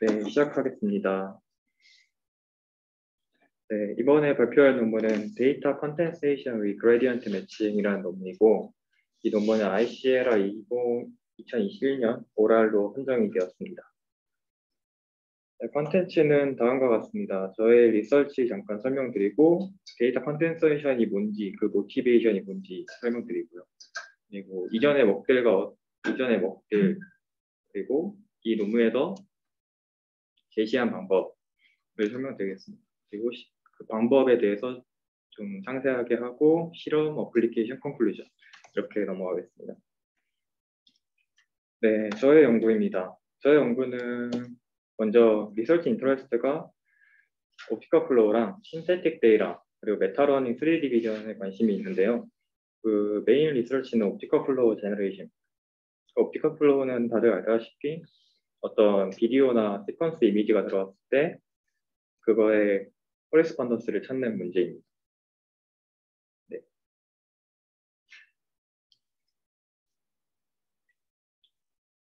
네, 시작하겠습니다. 네, 이번에 발표할 논문은 데이터 컨덴세이션 with 그레디언트 매칭이라는 논문이고, 이 논문은 ICLR 2021년 오랄로 선정이 되었습니다. 네, 컨텐츠는 다음과 같습니다. 저의 리서치 잠깐 설명드리고, 데이터 컨덴세이션이 뭔지, 그 모티베이션이 뭔지 설명드리고요. 그리고 이전의 먹들, 그리고 이 논문에서 제시한 방법을 설명드리겠습니다. 그리고 그 방법에 대해서 좀 상세하게 하고 실험, 어플리케이션, 컨클루전 이렇게 넘어가겠습니다. 네, 저의 연구입니다. 저의 연구는 먼저 리서치 인터레스트가 옵티컬 플로우랑 신테틱 데이터 그리고 메타러닝 3D 비전에 관심이 있는데요. 그 메인 리서치는 옵티컬 플로우 제너레이션. 옵티컬 플로우는 다들 알다시피 어떤 비디오나 시퀀스 이미지가 들어왔을 때 그거의 코레스폰던스를 찾는 문제입니다. 네.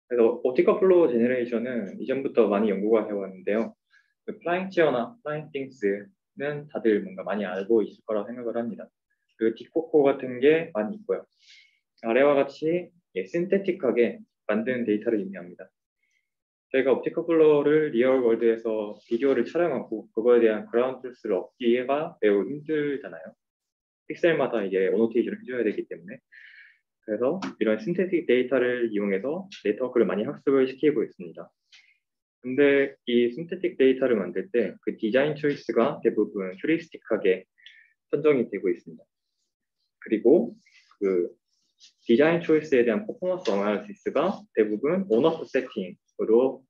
그래서 옵티컬 플로우 제너레이션은 이전부터 많이 연구가 되어왔는데요. 그 플라잉 치어나 플라잉 띵스는 다들 뭔가 많이 알고 있을 거라고 생각을 합니다. 그 디코코 같은 게 많이 있고요. 아래와 같이 신테틱하게 만드는 데이터를 의미합니다. 저희가 옵티컬 플로우를 리얼 월드에서 비디오를 촬영하고 그거에 대한 그라운드 트루스를 얻기가 매우 힘들잖아요. 픽셀마다 이게 어노테이션을 해줘야 되기 때문에. 그래서 이런 신테틱 데이터를 이용해서 네트워크를 많이 학습을 시키고 있습니다. 근데 이 신테틱 데이터를 만들 때 그 디자인 초이스가 대부분 휴리스틱하게 선정이 되고 있습니다. 그리고 그 디자인 초이스에 대한 퍼포먼스 어나리시스가 대부분 온오프 세팅으로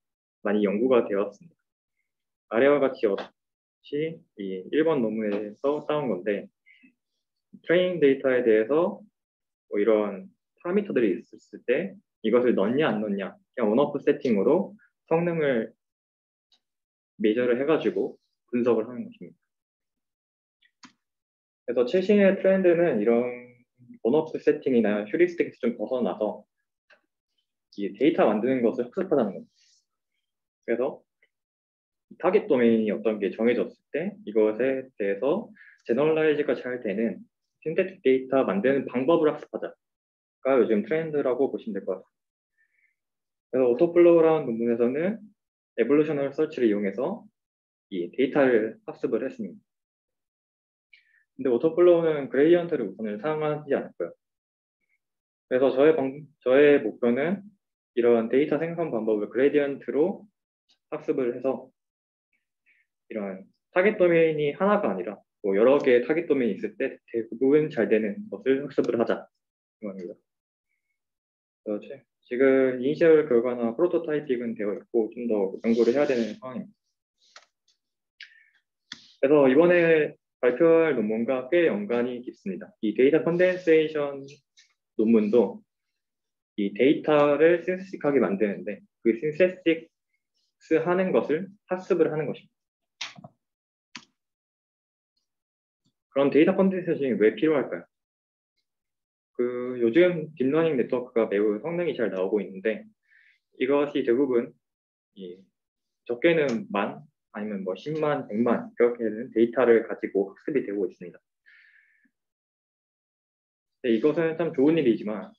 많이 연구가 되었습니다. 아래와 같이 이 1번 논문에서 따온 건데 트레이닝 데이터에 대해서 뭐 이런 파라미터들이 있었을 때 이것을 넣냐 안 넣냐 그냥 온오프 세팅으로 성능을 메저를 해가지고 분석을 하는 것입니다. 그래서 최신의 트렌드는 이런 온오프 세팅이나 휴리스틱에서 좀 벗어나서 이 데이터 만드는 것을 학습하자는 겁니다. 그래서 타겟 도메인이 어떤 게 정해졌을 때 이것에 대해서 제너럴라이즈가 잘 되는 신테틱 데이터 만드는 방법을 학습하자가 요즘 트렌드라고 보시면 될 것 같습니다. 그래서 오토플로우라는 논문에서는 에볼루셔널 서치를 이용해서 이 데이터를 학습을 했습니다. 근데 오토플로우는 그레디언트를 우선을 사용하지 않고요. 그래서 저의 목표는 이런 데이터 생성 방법을 그레디언트로 학습을 해서 이런 타겟 도메인이 하나가 아니라 뭐 여러 개의 타겟 도메인이 있을 때 대부분 잘 되는 것을 학습을 하자. 이겁니다. 지금 이니셜 결과나 프로토타이핑은 되어 있고 좀 더 연구를 해야 되는 상황입니다. 그래서 이번에 발표할 논문과 꽤 연관이 깊습니다. 이 데이터 컨덴세이션 논문도 이 데이터를 신세틱하게 만드는데 그 신세틱스 하는 것을 학습을 하는 것입니다. 그럼 데이터 컨덴세이션이 왜 필요할까요? 그 요즘 딥러닝 네트워크가 매우 성능이 잘 나오고 있는데 이것이 대부분 적게는 만 아니면 뭐 10만, 100만 그렇게는 데이터를 가지고 학습이 되고 있습니다. 네, 이것은 참 좋은 일이지만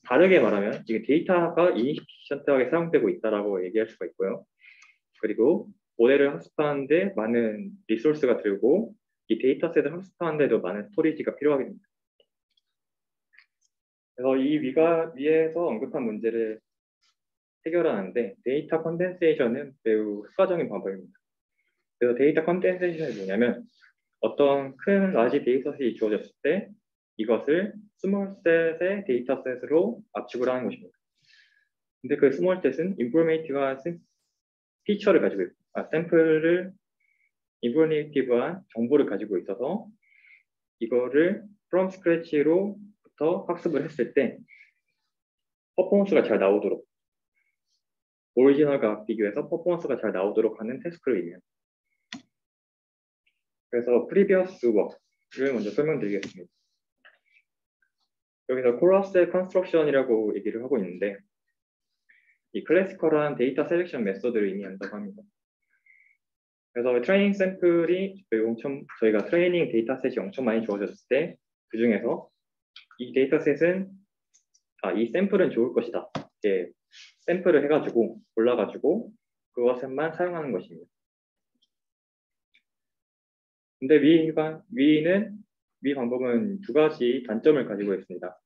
다르게 말하면 이게 데이터가 인피션트하게 사용되고 있다라고 얘기할 수가 있고요. 그리고 모델을 학습하는데 많은 리소스가 들고 이 데이터셋을 학습하는데도 많은 스토리지가 필요하게 됩니다. 그래서 이 위에서 언급한 문제를 해결하는데 데이터 컨덴세이션은 매우 효과적인 방법입니다. 그래서 데이터 컨덴세이션이 뭐냐면 어떤 큰 라지 데이터셋이 주어졌을 때 이것을 스몰셋의 데이터셋으로 압축을 하는 것입니다. 근데 그 스몰셋은 인포메이티브한 피처를 가지고 있고, 샘플을 인포메이티브한 정보를 가지고 있어서 이거를 from scratch로부터 학습을 했을 때 퍼포먼스가 잘 나오도록 오리지널과 비교해서 퍼포먼스가 잘 나오도록 하는 태스크를 의미합니다. 그래서 previous work를 먼저 설명드리겠습니다. 여기서 코러스 컨스트럭션이라고 얘기를 하고 있는데 이 클래시컬한 데이터 셀렉션 메소드를 의미한다고 합니다. 그래서 트레이닝 샘플이 저희가 트레이닝 데이터셋이 엄청 많이 주어졌을 때 그 중에서 이 데이터셋은 이 샘플은 좋을 것이다. 이렇게 샘플을 해가지고 골라가지고 그것만 사용하는 것입니다. 근데 위 방법은 두 가지 단점을 가지고 있습니다.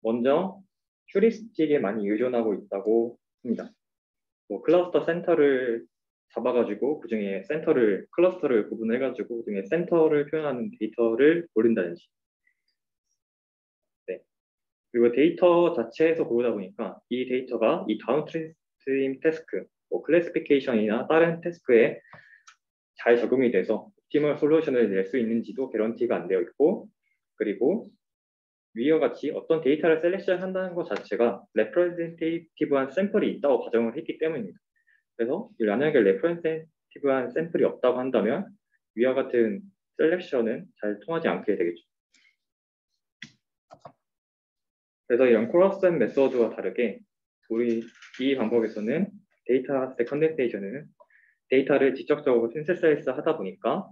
먼저 휴리스틱에 많이 의존하고 있다고 합니다. 뭐 클러스터 센터를 잡아가지고 그 중에 클러스터를 구분해가지고 그 중에 센터를 표현하는 데이터를 고른다든지. 네. 그리고 데이터 자체에서 고르다 보니까 이 데이터가 이 다운스트림 태스크, 뭐 클래시피케이션이나 다른 태스크에 잘 적용이 돼서 옵티멀 솔루션을 낼 수 있는지도 개런티가 안 되어 있고, 그리고 위와 같이 어떤 데이터를 셀렉션 한다는 것 자체가 레프레젠테이티브한 샘플이 있다고 가정을 했기 때문입니다. 그래서 만약에 레프레젠테이티브한 샘플이 없다고 한다면 위와 같은 셀렉션은 잘 통하지 않게 되겠죠. 그래서 이런 코러스앤 메소드와 다르게 이 방법에서는 데이터 컨덴세이션은 데이터를 직접적으로 신세사이즈 하다 보니까,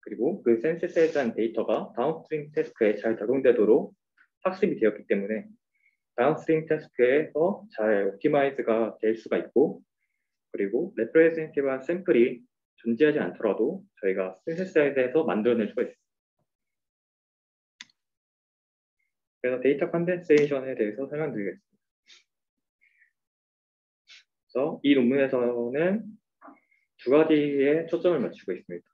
그리고 그 신세사이즈한 데이터가 다운스트림 태스크에 잘 적용되도록 학습이 되었기 때문에 다운스트림 태스크에서 잘 옵티마이즈가 될 수가 있고, 그리고 레프레젠티브한 샘플이 존재하지 않더라도 저희가 신세사이즈에서 만들어낼 수가 있습니다. 그래서 데이터 컨덴세이션에 대해서 설명드리겠습니다. 그래서 이 논문에서는 두 가지에 초점을 맞추고 있습니다.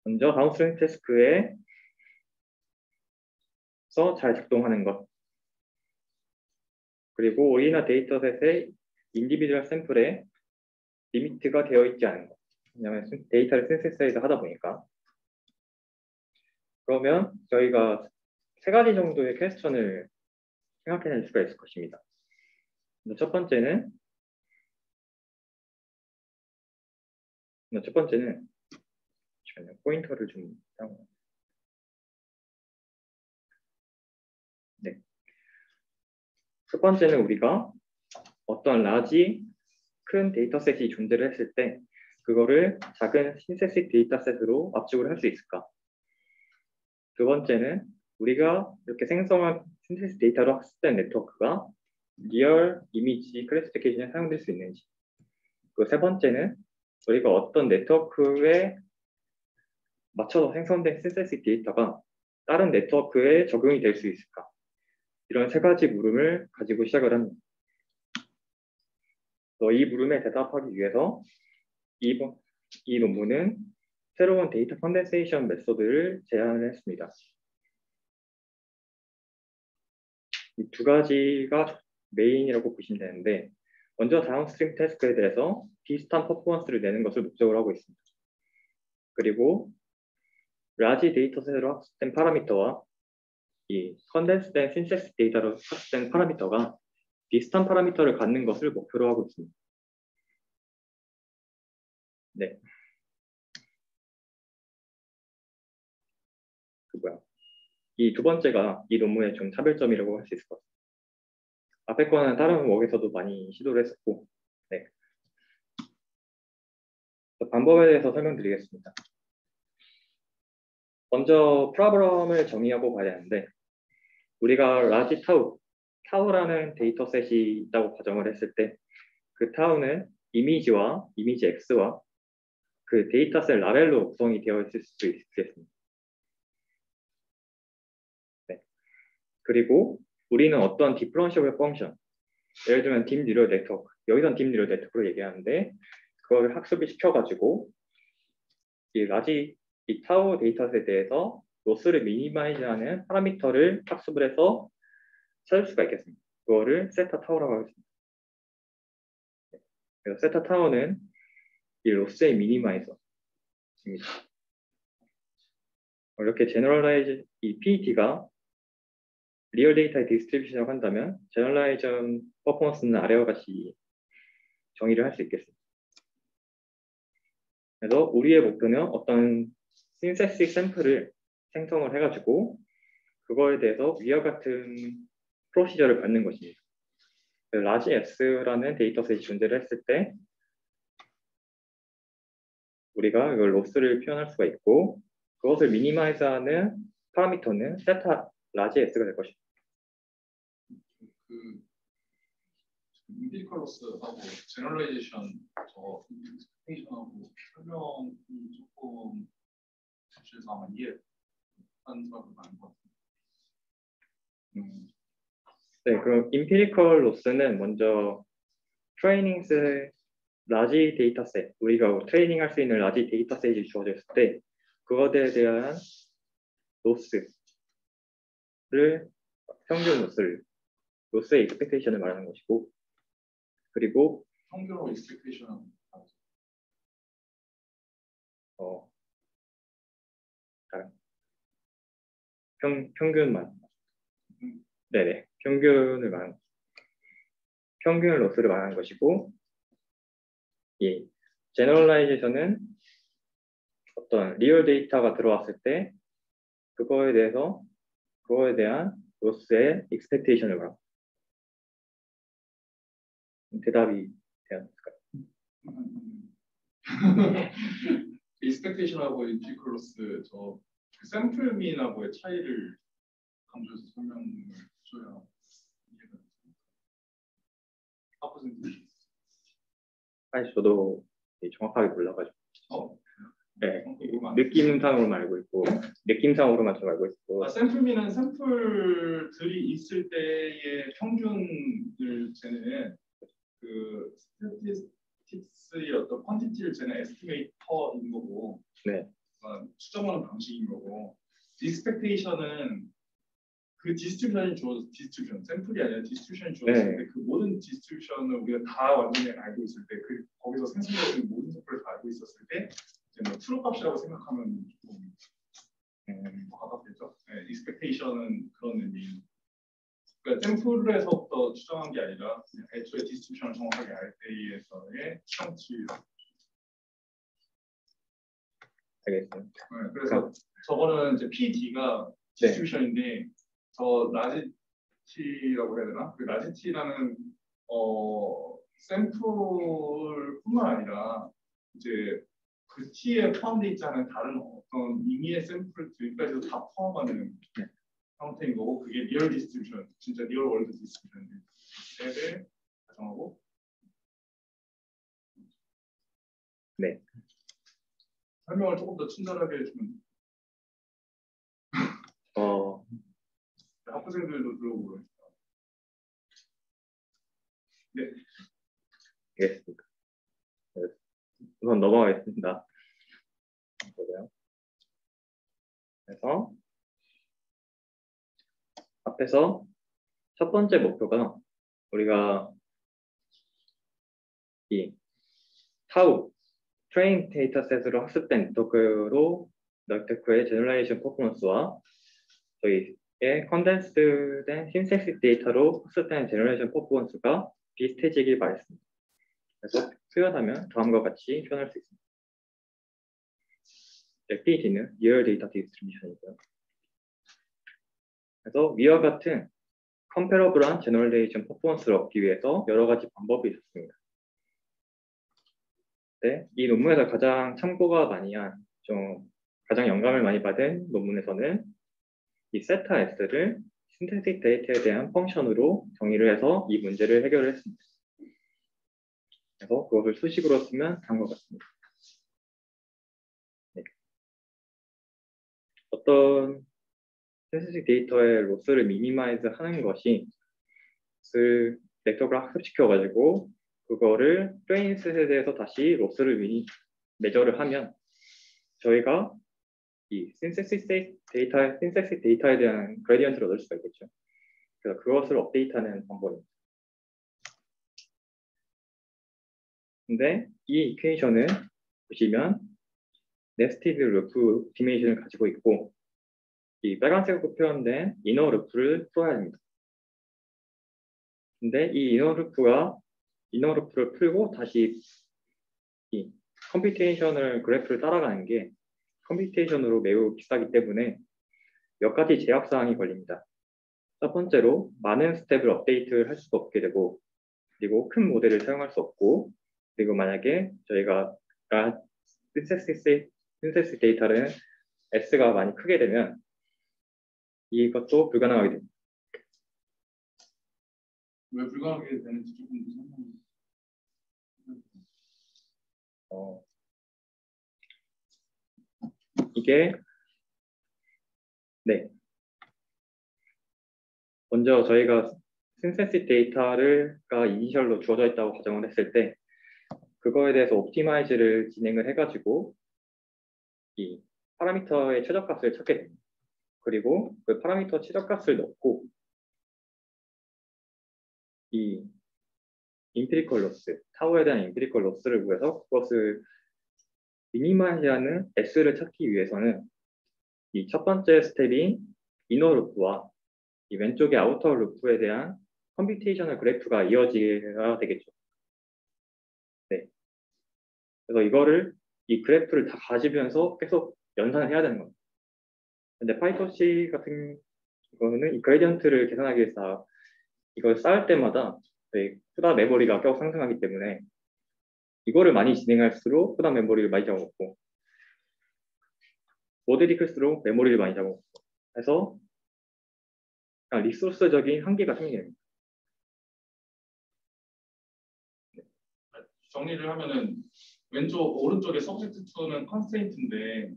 먼저 다운스트림 태스크에서 잘 작동하는 것, 그리고 오리지널 데이터셋의 인디비주얼 샘플에 리미트가 되어 있지 않은 것. 왜냐하면 데이터를 신세사이즈 하다 보니까. 그러면 저희가 세 가지 정도의 퀘스천을 생각해낼 수가 있을 것입니다. 첫 번째는 잠시만요. 포인터를 좀 네. 첫 번째는 우리가 어떤 큰 데이터셋이 존재를 했을 때 그거를 작은 신세식 데이터셋으로 압축을 할 수 있을까? 두 번째는 우리가 이렇게 생성한 신세식 데이터로 학습된 네트워크가 리얼 이미지 클래시피케이션에 사용될 수 있는지. 그리고 세 번째는 우리가 어떤 네트워크에 맞춰서 생성된 신세식 데이터가 다른 네트워크에 적용이 될 수 있을까? 이런 세 가지 물음을 가지고 시작을 합니다. 이 물음에 대답하기 위해서 이 논문은 새로운 데이터 컨덴세이션 메소드를 제안을 했습니다. 이 두 가지가 메인이라고 보시면 되는데, 먼저 다운스트림 태스크에 대해서 비슷한 퍼포먼스를 내는 것을 목적으로 하고 있습니다. 그리고 라지 데이터셋으로 학습된 파라미터와 이 컨덴스된 신세식 데이터로 학습된 파라미터가 비슷한 파라미터를 갖는 것을 목표로 하고 있습니다. 네. 이 두 번째가 이 논문의 좀 차별점이라고 할 수 있을 것 같습니다. 앞에 거는 다른 웍에서도 많이 시도를 했었고, 네. 방법에 대해서 설명드리겠습니다. 먼저 프로그램을 정의하고 봐야 하는데, 우리가 라지 타우라는 데이터셋이 있다고 가정을 했을 때 그 타우는 이미지 X와 그 데이터셋 라벨로 구성이 되어 있을 수 있겠습니다. 네. 그리고 우리는 어떤 디퍼런셜 펑션, 예를 들면 딥 뉴럴 네트워크, 여기선 딥 뉴럴 네트워크로 얘기하는데 그걸 학습을 시켜가지고 이 타우 데이터셋에 대해서 로스를 미니마이즈하는 파라미터를 학습을 해서 찾을 수가 있겠습니다. 그거를 세타 타우라고 하겠습니다. 그래서 세타 타우는 이 로스의 미니마이저입니다. 이렇게 제너럴라이즈 이 PET가 리얼 데이터의 디스트리뷰션이라고 한다면 제너럴라이전 퍼포먼스는 아래와 같이 정의를 할 수 있겠습니다. 그래서 우리의 목표는 어떤 신세식 샘플을 생성을 해가지고 그거에 대해서 위와 같은 프로시저를 받는 것입니다. large S라는 데이터셋이 존재를 했을 때 우리가 이걸 로스를 표현할 수가 있고 그것을 미니마이즈하는 파라미터는 세타 large S가 될 것입니다. 그 인피리컬 로스하고 제너럴라이제이션 저 익스펙테이션하고 설명이 조금 사실상 아마 이해한 사람이 많은 것 같아요. 네, 그럼 인피리컬 로스는 먼저 트레이닝스 라지 데이터셋, 우리가 트레이닝할 수 있는 라지 데이터셋이 주어졌을 때 그것에 대한 로스를 평균 로스의 익스펙테이션을 말하는 것이고 그리고 평균으로 익스펙테이션은 평균만 네네 평균 로스를 말하는 것이고 이 제너럴라이제이션은 어떤 리얼 데이터가 들어왔을 때 그거에 대한 로스의 익스펙테이션을 말합니다. 대답이 되었을까요? 익스펙테이션하고 인피리컬 로스 저 샘플민하고의 차이를 강조해서 설명을 줘야 이해가 됩니다. 사실 저도 정확하게 몰라가지고 네, 느낌상으로만 알고 있고 느낌상으로만 좀 알고 있고 샘플민은 샘플들이 있을 때의 평균을 재는 그 스태티스틱스의 어떤 퀀티티를 재는 에스티메이터인 거고 네. 추정하는 방식인 거고 디스펙테이션은 그 디스트리뷰션이 주어져 디스트리뷰션 샘플이 아니라 디스트리뷰션이 주어졌을 때 그 모든 디스트리뷰션을 우리가 다 완전히 알고 있을 때 그 거기서 생성되는 모든 샘플을 다 알고 있었을 때 이제 뭐 트루 값이라고 생각하면 좀 더 가깝겠죠. 네, 익스펙테이션은 그런 의미. 그러니까 샘플에서부터 추정한 게 아니라 애초에 디스트리뷰션을 정확하게 알 때에서의 추정치. 알겠습니다. 네, 그래서 저거는 이제 PD가 디스트리뷰션인데 저 라지티라고 해야 되나? 그 라지티라는 샘플뿐만 아니라 이제 그 T에 포함되어 있지 않은 다른 어떤 의미의 샘플들까지도 다 포함하는 형태인 거고 그게 리얼 디스트리뷰션, 진짜 리얼 월드 디스트리뷰션을 가정하고 네. 설명을 조금 더 친절하게 해주면 학부생들도 들어보고 네. 알겠습니다. 우선 넘어가겠습니다. 그래서 앞에서 첫 번째 목표가 우리가 이 타우 트레인 데이터셋으로 학습된 네트워크의 제너럴라이제이션 퍼포먼스와 저희의 컨덴스된 신섹스 데이터로 학습된 제너럴라이제이션 퍼포먼스가 비슷해지길 바랬습니다. 그래서 표현하면 다음과 같이 표현할 수 있습니다. PD는 리얼 데이터 디스트리뷰션이고요. 그래서 위와 같은 컴패러블한 제너럴라이제이션 퍼포먼스를 얻기 위해서 여러 가지 방법이 있었습니다. 네, 이 논문에서 가장 참고가 많이 가장 영감을 많이 받은 논문에서는 이 세타 S를 신테틱 데이터에 대한 펑션으로 정의를 해서 이 문제를 해결을 했습니다. 그래서 그것을 수식으로 쓰면 다음과 같습니다. 네. 어떤 신테틱 데이터의 로스를 미니마이즈 하는 것이 그 네트워크를 학습시켜가지고 그거를 트레이닝셋에 대해서 다시 로스를 메저를 하면 저희가 이 신텍스 데이터에 대한 그레디언트를 얻을 수가 있겠죠. 그래서 그것을 업데이트하는 방법입니다. 근데 이 이퀘이션은 보시면 네스티드 루프 디메이션을 가지고 있고 이 빨간색으로 표현된 이너 루프를 풀어야 합니다. 근데 이 이너 루프를 풀고 다시 이 컴퓨테이션을 그래프를 따라가는 게 컴퓨테이션으로 매우 비싸기 때문에 몇 가지 제약사항이 걸립니다. 첫 번째로 많은 스텝을 업데이트를 할 수가 없게 되고 그리고 큰 모델을 사용할 수 없고, 그리고 만약에 저희가 synthesis 데이터를 S가 많이 크게 되면 이것도 불가능하게 됩니다. 왜 불가능하게 되는지 조금 더 설명해 주세요. 이게 먼저 저희가 synthesis 데이터가 이니셜로 주어져 있다고 가정을 했을 때 그거에 대해서 옵티마이즈를 진행을 해가지고 이 파라미터의 최저값을 찾게 됩니다. 그리고 그 파라미터 최저값을 넣고 이 임피리컬 로스, 타워에 대한 임피리컬 로스를 구해서 그것을 미니마이즈하는 S를 찾기 위해서는 이 첫 번째 스텝인 이너 루프와 이 왼쪽의 아우터 루프에 대한 컴퓨테이셔널 그래프가 이어져야 되겠죠. 네. 그래서 이 그래프를 다 가지면서 계속 연산을 해야 되는 겁니다. 근데 파이토시 같은 거는 이 그레디언트를 계산하기 위해서 이걸 쌓을 때마다 후다 메모리가 계속 상승하기 때문에 이거를 많이 진행할수록 후다 메모리를 많이 잡아먹고 모델이 클수록 메모리를 많이 잡아먹고 해서 리소스적인 한계가 생기게 됩니다. 정리를 하면은 오른쪽에 서브젝트 2는 컨스트레인트인데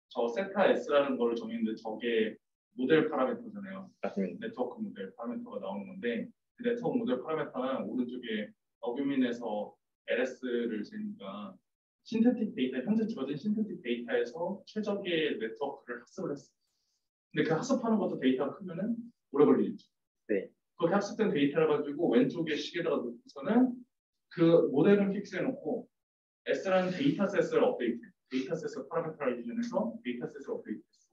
저 세타 S라는 거를 정했는데 저게 모델 파라미터잖아요. 맞습니다. 네트워크 모델 파라미터가 나오는 건데 그 네트워크 모델 파라미터는 오른쪽에 어뷰민에서 LS를 재니까 신테틱 데이터, 현재 주어진 신테틱 데이터에서 최적의 네트워크를 학습을 했어요. 근데 그 학습하는 것도 데이터가 크면은 오래 걸리겠죠. 네. 그렇게 학습된 데이터를 가지고 왼쪽에 식에다가 놓고서는 그 모델을 픽스해놓고 S라는 데이터셋을 업데이트, 데이터셋을 파라미터라이제이션해서 데이터셋을 업데이트했어.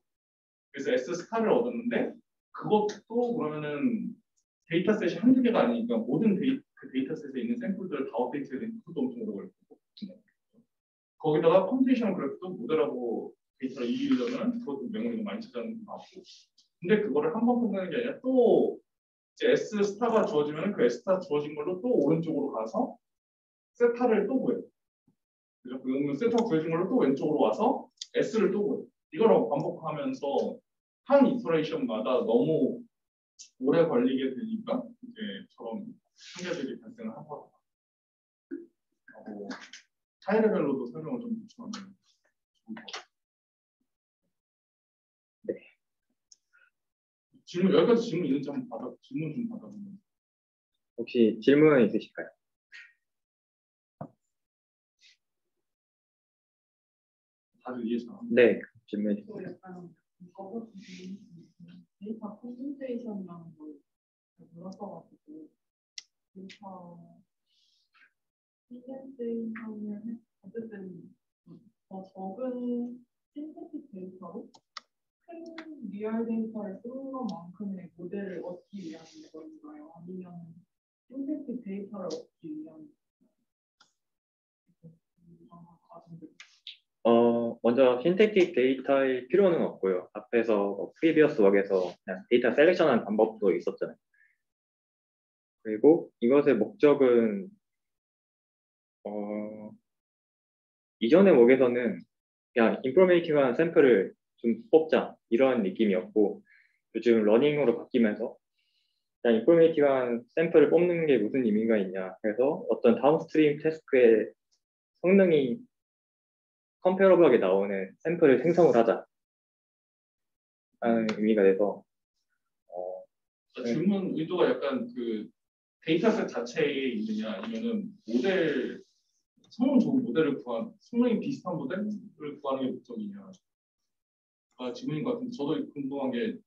그래서 S 스타를 얻었는데 그것도 그러면은 데이터셋이 한두 개가 아니니까 모든 그 데이터셋에 있는 샘플들을 다 업데이트해야 되니까 그것도 엄청 오래 걸릴 거고. 거기다가 컴퓨테이션 그래프도 모델하고 데이터를 이기려면 그것도 메모리가 많이 차지하는 거 같고. 근데 그거를 한 번 끝내는 게 아니라 또 이제 S 스타가 주어지면 그 S 스타 주어진 걸로 또 오른쪽으로 가서 세타를 또 구해요. 그죠? 그 세타 구해진 걸로 또 왼쪽으로 와서 S를 또 구해요. 이걸 반복하면서 한 이터레이션마다 너무 오래 걸리게 되니까 이제 저런 한계들이 발생을 하고 타이레벨로도 설명을 좀 붙여하면 좋을 것 같아요. 네. 질문 여기까지 질문 있는지 한번 질문 좀 받아보면. 혹시 질문 있으실까요? 다들 이해 잘. 네, 질문 있으세요. 약간 데이터 콘센트레이션이라는 걸 몰랐어가지고 데이터 콘센트레이션을 어쨌든 더 적은 신테틱 데이터로 큰 리얼 데이터를 쓰는 것만큼의 모델을 얻기 위한 건가요? 아니면 신테틱 데이터를 얻기 위한 먼저 신테틱 데이터의 필요는 없고요. 앞에서 프리비어스 웍에서 그냥 데이터 셀렉션하는 방법도 있었잖아요. 그리고 이것의 목적은 이전의 웍에서는 그냥 인포메이티브한 샘플을 좀 뽑자 이런 느낌이었고 요즘 러닝으로 바뀌면서 그냥 인포메이티브한 샘플을 뽑는 게 무슨 의미가 있냐 그래서 어떤 다운스트림 태스크의 성능이 컴페어러블하게 나오는 샘플을 생성을 하자 하는 의미가 돼서 질문 의도가 약간 그 데이터셋 자체에 있느냐 아니면은 모델 성능 좋은 모델을 성능이 비슷한 모델을 구하는 게 목적이냐 질문인 것 같은데 저도 궁금한 게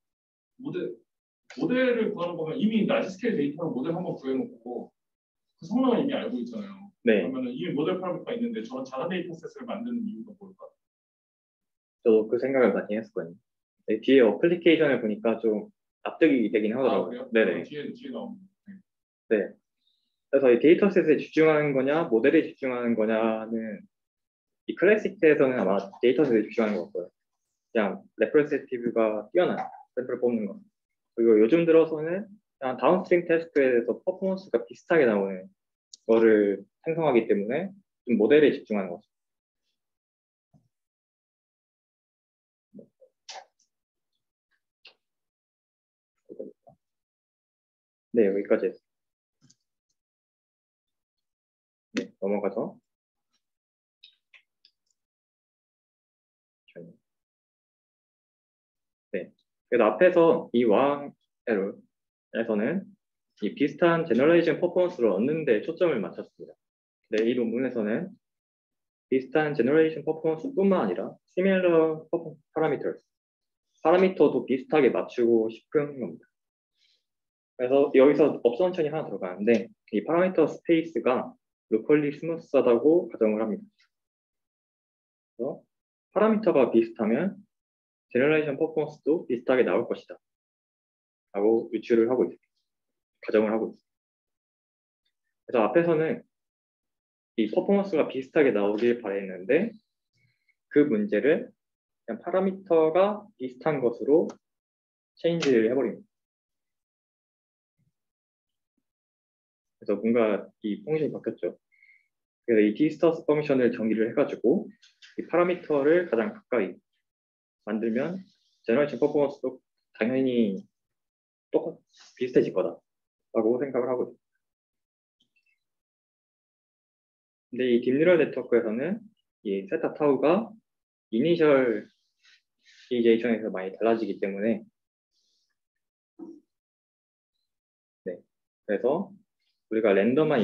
모델을 구하는 거면 이미 라지 스케일 데이터로 모델 한번 구해놓고 그 성능을 이미 알고 있잖아요. 네. 그러면 이미 모델 파라미터가 있는데 저런 작은 데이터셋을 만드는 이유가 뭘까? 저도 그 생각을 많이 했었거든요. 네, 뒤에 어플리케이션을 보니까 좀 납득이 되긴 하더라고요. 네네. 뒤에 나옵니다. 네. 그래서 이 데이터셋에 집중하는 거냐, 모델에 집중하는 거냐는 이 클래식 때에서는 아마 데이터셋에 집중하는 것 같고요. 그냥 레프레젠테이티브가 뛰어난 샘플을 뽑는 거. 그리고 요즘 들어서는 그냥 다운스트림 테스트에 대해서 퍼포먼스가 비슷하게 나오는 거를 생성하기 때문에 좀 모델에 집중하는 거죠. 네, 여기까지 했어요. 네, 넘어가서 네, 그래서 앞에서 이 와항에서는 이 비슷한 제너레이션 퍼포먼스를 얻는 데 초점을 맞췄습니다. 네, 이 논문에서는 비슷한 제너레이션 퍼포먼스뿐만 아니라 similar parameters, 파라미터도 비슷하게 맞추고 싶은 겁니다. 그래서 여기서 업선천이 하나 들어가는데 이 파라미터 스페이스가 로컬리 스무스하다고 가정을 합니다. 그래서 파라미터가 비슷하면 제너레이션 퍼포먼스도 비슷하게 나올 것이다 라고 유추를 하고 있습니다. 가정을 하고 있습니다. 그래서 앞에서는 이 퍼포먼스가 비슷하게 나오길 바랬는데 그 문제를 그냥 파라미터가 비슷한 것으로 체인지를 해버립니다. 그래서 뭔가 이 펑션이 바뀌었죠. 그래서 이 디스턴스 펑션을 정의를 해가지고 이 파라미터를 가장 가까이 만들면 제너레이션 퍼포먼스도 당연히 비슷해질 거다라고 생각을 하고 있습니다. 근데 이 딥뉴럴 네트워크에서는 이 세타 타우가 이니셜 이니시에이션에서 많이 달라지기 때문에 네, 그래서 우리가 랜덤한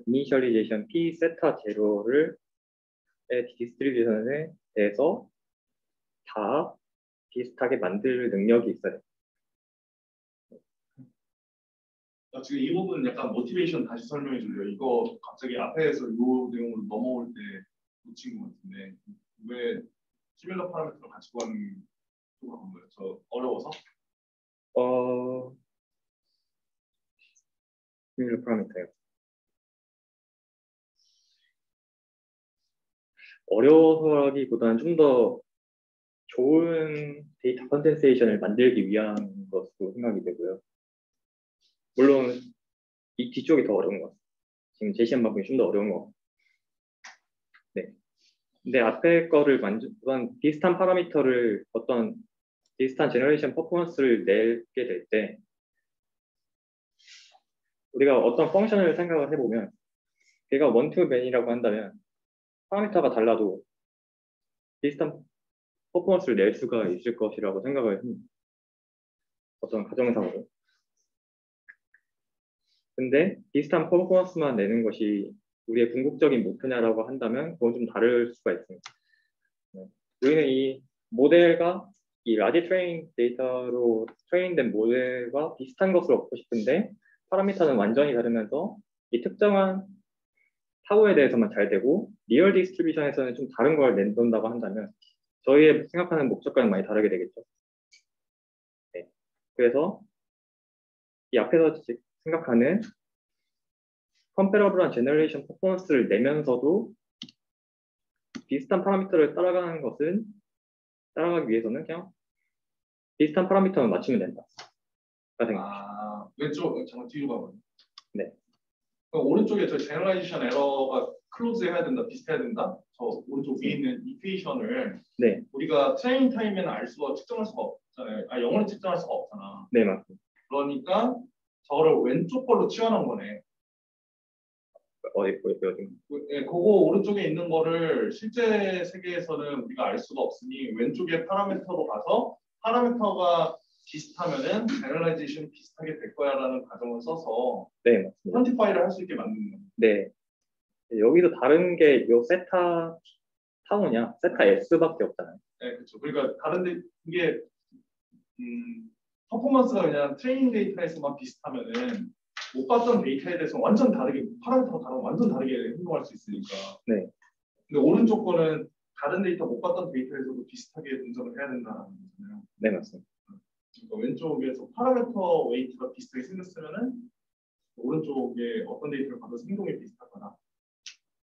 이니셜리제이션 P 세타 제로를 디스트리뷰션에 대해서 다 비슷하게 만들 능력이 있어요. 지금 이 부분 약간 모티베이션 다시 설명해 줄래요? 이거 갑자기 앞에서 이 내용으로 넘어올 때 놓친 것 같은데 왜 시밀러 파라미터를 같이 구하는 쪽으로 간 거예요? 저 어려워서? 시밀러 파라미터요. 어려워서라기보다는 좀 더 좋은 데이터 컨덴세이션을 만들기 위한 것으로 생각이 되고요. 물론 이 뒤쪽이 더 어려운 것 같아요. 지금 제시한 만큼이 좀 더 어려운 것 같아요. 네. 근데 앞에 거를 어떤 비슷한 파라미터를 어떤 비슷한 제너레이션 퍼포먼스를 내게 될 때 우리가 어떤 펑션을 생각을 해보면 걔가 원투맨이라고 한다면 파라미터가 달라도 비슷한 퍼포먼스를 낼 수가 있을 것이라고 생각을 합니다. 어떤 가정상으로. 근데 비슷한 퍼포먼스만 내는 것이 우리의 궁극적인 목표냐라고 한다면 그건 좀 다를 수가 있습니다. 우리는 이 모델과 이 라지 트레인 데이터로 트레인된 모델과 비슷한 것을 얻고 싶은데 파라미터는 완전히 다르면서 이 특정한 타우에 대해서만 잘 되고 리얼 디스트리뷰션에서는 좀 다른 걸 낸다고 한다면 저희의 생각하는 목적과는 많이 다르게 되겠죠. 네. 그래서 이 앞에서 생각하는 컴패러블한 제너레이션 퍼포먼스를 내면서도 비슷한 파라미터를 따라가기 위해서는 그냥 비슷한 파라미터만 맞추면 된다. 왼쪽 잠깐 뒤로 가봐요. 네. 오른쪽에 저 제너레이션 에러가 클로즈 해야 된다, 비슷해야 된다. 저 오른쪽 위에 있는 이퀘이션을 네. 우리가 트레이닝 타임에는 알 수가 측정할 수가 없잖아요. 영원히 측정할 수가 없잖아. 네, 맞습니다. 그러니까 저거를 왼쪽 걸로 치환한 거네. 어디 보여요? 예, 그거 오른쪽에 있는 거를 실제 세계에서는 우리가 알 수가 없으니 왼쪽에 파라미터로 가서 파라미터가 비슷하면은 제너럴라이제이션 비슷하게 될 거야라는 가정을 써서 네, 맞습니다. 퀀티파이를 할 수 있게 만드는 거예요. 네. 여기서 다른 게 요 세타 타우냐, 세타 S밖에 없잖아요. 네, 그렇죠. 그러니까 다른데 이게 퍼포먼스가 그냥 트레이닝 데이터에서만 비슷하면은 못 봤던 데이터에 대해서 완전 다르게 파라미터가 다르면 완전 다르게 행동할 수 있으니까. 네. 근데 오른쪽 거는 다른 데이터 못 봤던 데이터에서도 비슷하게 분석을 해야 된다는 거잖아요. 네, 맞습니다. 그러니까 왼쪽에서 파라미터 웨이트가 비슷하게 생겼으면은 오른쪽에 어떤 데이터를 봐도 행동이 비슷하거나.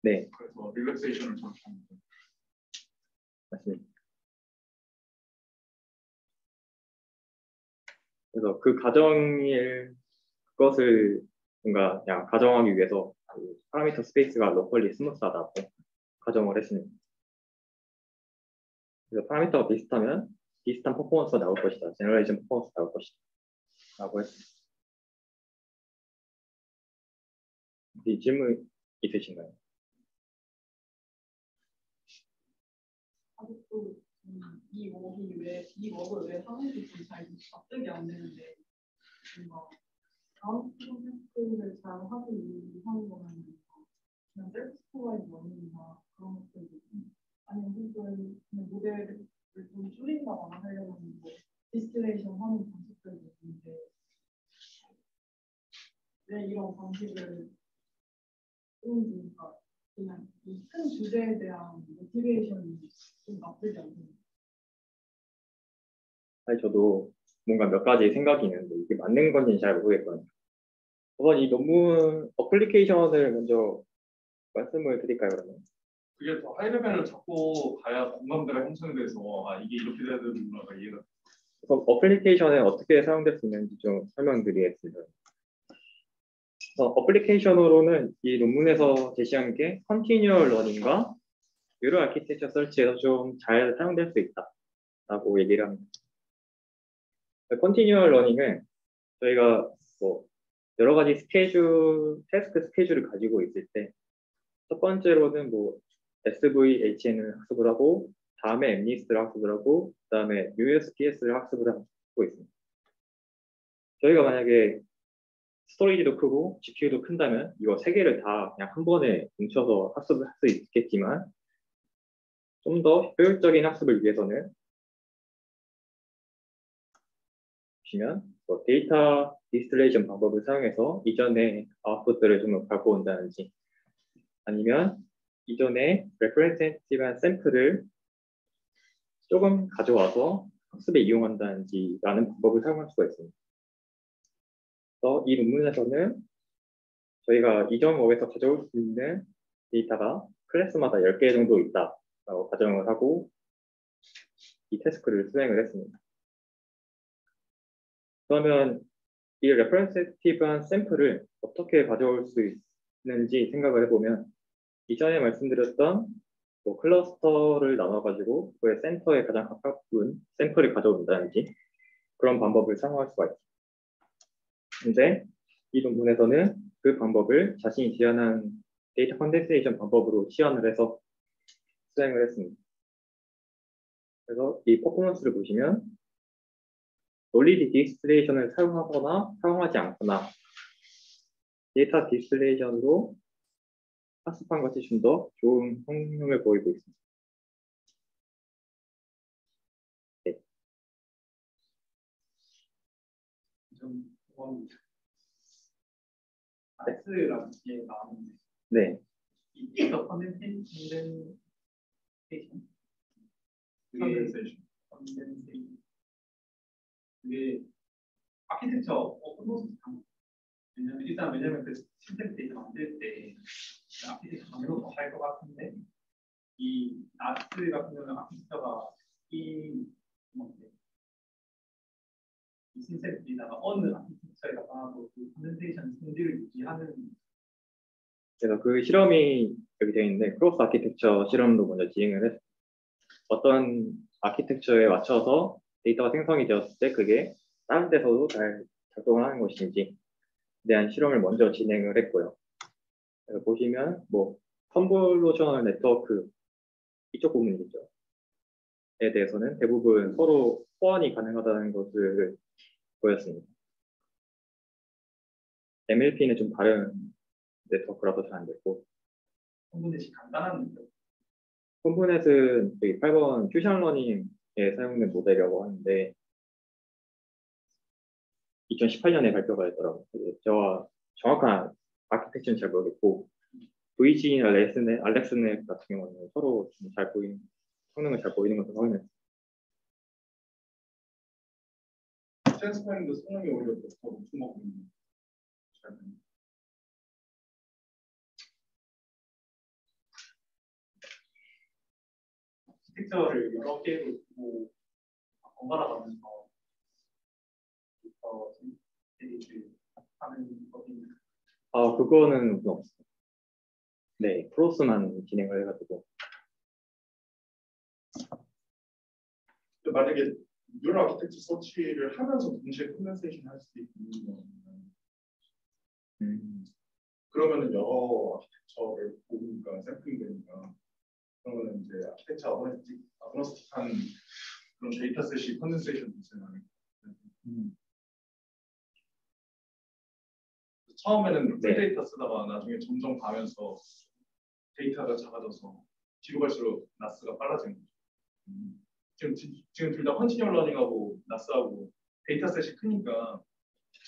네. 그래서 릴렉세이션을 저렇게 하는 거예요. 맞습니다. 그래서 그 가정을 그것을 뭔가 그냥 가정하기 위해서 그 파라미터 스페이스가 로컬리 스무스하다고 가정을 했습니다. 그래서 파라미터가 비슷하면 비슷한 퍼포먼스가 나올 것이다. 제너레이션 퍼포먼스 나올 것이다. 라고 했습니다. 혹시 질문 있으신가요? 아직도 이 워를 왜 하는지 잘 납득이 안 되는데 뭔가 다음 프로젝트를 잘 하기 위한 거는 그냥 셀프 스토어의 원인이나 그런 것들이 아니면 혹은 그냥 모델을 좀 줄인다거나 하려면 뭐 디스틸레이션 하는 방식들도 있는데 왜 이런 방식을 쓰는지가 그냥 이 큰 주제에 대한 모티베이션이 좀 납득이 안 됩니다. 사실 저도 뭔가 몇 가지 생각이 있는데 이게 맞는 건지는 잘 모르겠거든요. 우선 이 논문 어플리케이션을 먼저 말씀을 드릴까요, 그러면? 그게 더 하이 레벨을 잡고 가야 공감대가 형성돼서 이게 이렇게 돼야 되는구나가 이해가. 그럼 어플리케이션에 어떻게 사용될 수 있는지 좀 설명드리겠습니다. 어플리케이션으로는 이 논문에서 제시한 게 컨티뉴얼 러닝과 유로 아키텍처 설치에서 좀 잘 사용될 수 있다라고 얘기를 합니다. 컨티뉴얼 러닝은 저희가 뭐 여러 가지 테스크 스케줄을 가지고 있을 때 첫 번째로는 뭐 SVHN을 학습을 하고 다음에 MNIST를 학습을 하고 그다음에 USPS를 학습을 하고 있습니다. 저희가 만약에 스토리지도 크고 GPU도 큰다면 이거 세 개를 다 그냥 한 번에 뭉쳐서 학습을 할 수 있겠지만 좀 더 효율적인 학습을 위해서는 보시면 뭐 데이터 디스틸레이션 방법을 사용해서 이전에 아웃풋들을 좀 갖고 온다든지 아니면 이전에 레프레젠테이티브한 샘플을 조금 가져와서 학습에 이용한다든지 라는 방법을 사용할 수가 있습니다. 그래서 이 논문에서는 저희가 이전 업에서 가져올 수 있는 데이터가 클래스마다 10개 정도 있다라고 가정을 하고 이 태스크를 수행을 했습니다. 그러면 이 레프레젠테이티브한 샘플을 어떻게 가져올 수 있는지 생각을 해보면 이전에 말씀드렸던 뭐 클러스터를 나눠가지고 그의 센터에 가장 가까운 샘플을 가져온다든지 그런 방법을 사용할 수가 있습니다. 근데 이 논문에서는 그 방법을 자신이 제안한 데이터 컨덴세이션 방법으로 시연을 해서 수행을 했습니다. 그래서 이 퍼포먼스를 보시면 논리지 디스틸레이션을 사용하거나 사용하지 않거나 데이터 디스틸레이션으로 학습한 것이 좀 더 좋은 성능을 보이고 있습니다. 네. 좀 S라는 게 나오는데 네. 이 데이터 컨덴세이션 그게 아키텍처 오픈소스 왜냐면 그 시스템 데이터 만들 때 아키텍처 만들어서 할 것 같은데 이 나스 같은 경우는 아키텍처가 이 시스템 데이터가 어느 아키텍처에다가 그 컨덴세이션 성질을 유지하는. 그래서 그 실험이 여기 되어 있는데 크로스 아키텍처 실험도 먼저 진행을 했어요. 어떤 아키텍처에 맞춰서 데이터가 생성이 되었을 때 그게 다른 데서도 잘 작동을 하는 것인지에 대한 실험을 먼저 진행을 했고요. 그래서 보시면 뭐 컨볼루셔널 네트워크 이쪽 부분이겠죠. 에 대해서는 대부분 서로 호환이 가능하다는 것을 보였습니다. MLP는 좀 다른 네트워크라서 잘 안 됐고 컴포넷이 간단한 네트워크. 컴포넷은 저기 8번 퓨전 러닝에 사용된 모델이라고 하는데 2018년에 발표가 됐더라고요. 저와 정확한 아키텍처는 잘 모르겠고 VG나 알렉스넷 같은 경우는 서로 좀 잘 보이는 성능을 잘 보이는 것을 확인했어요. 트랜스파인드 성능이 오히려 더 높은 있는. 아키텍처를 여러 개로 두고 번갈아 가면서 하는 법입니다. 아, 그거는 없어요. 네, 크로스만 진행을 해가지고. 만약에 뉴럴 아키텍처 서치를 하면서 동시에 컨덴세이션 할 수도 있는 거는 그러면은 여러 아키텍처를 보니까 샘플링 되니까 그러면 이제 아키텍처 아그노스틱한 그런 데이터셋이 컨덴세이션 발생하는 처음에는 풀 데이터 쓰다가 나중에 점점 가면서 데이터가 작아져서 뒤로 갈수록 나스가 빨라지는 거죠. 지금 둘 다 컨티뉴얼 러닝하고 나스하고 데이터셋이 크니까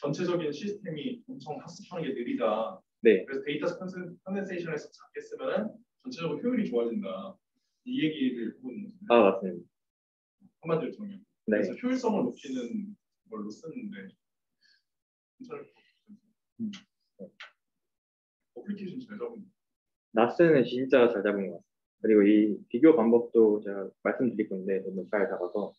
전체적인 시스템이 엄청 학습하는 게 느리다. 네. 그래서 데이터 컨덴세이션에서 작게 쓰면은 전체적으로 효율이 좋아진다. 이 얘기를 하고 있는 거죠. 아, 맞습니다. 한마디로 정리해. 네. 그래서 효율성을 높이는 걸로 쓰는데 괜찮을 것 같아요. 어플리케이션 잘 잡은. 나스는 진짜 잘 잡은 것 같아요. 그리고 이 비교 방법도 제가 말씀드릴 건데 너무 잘 잡아서.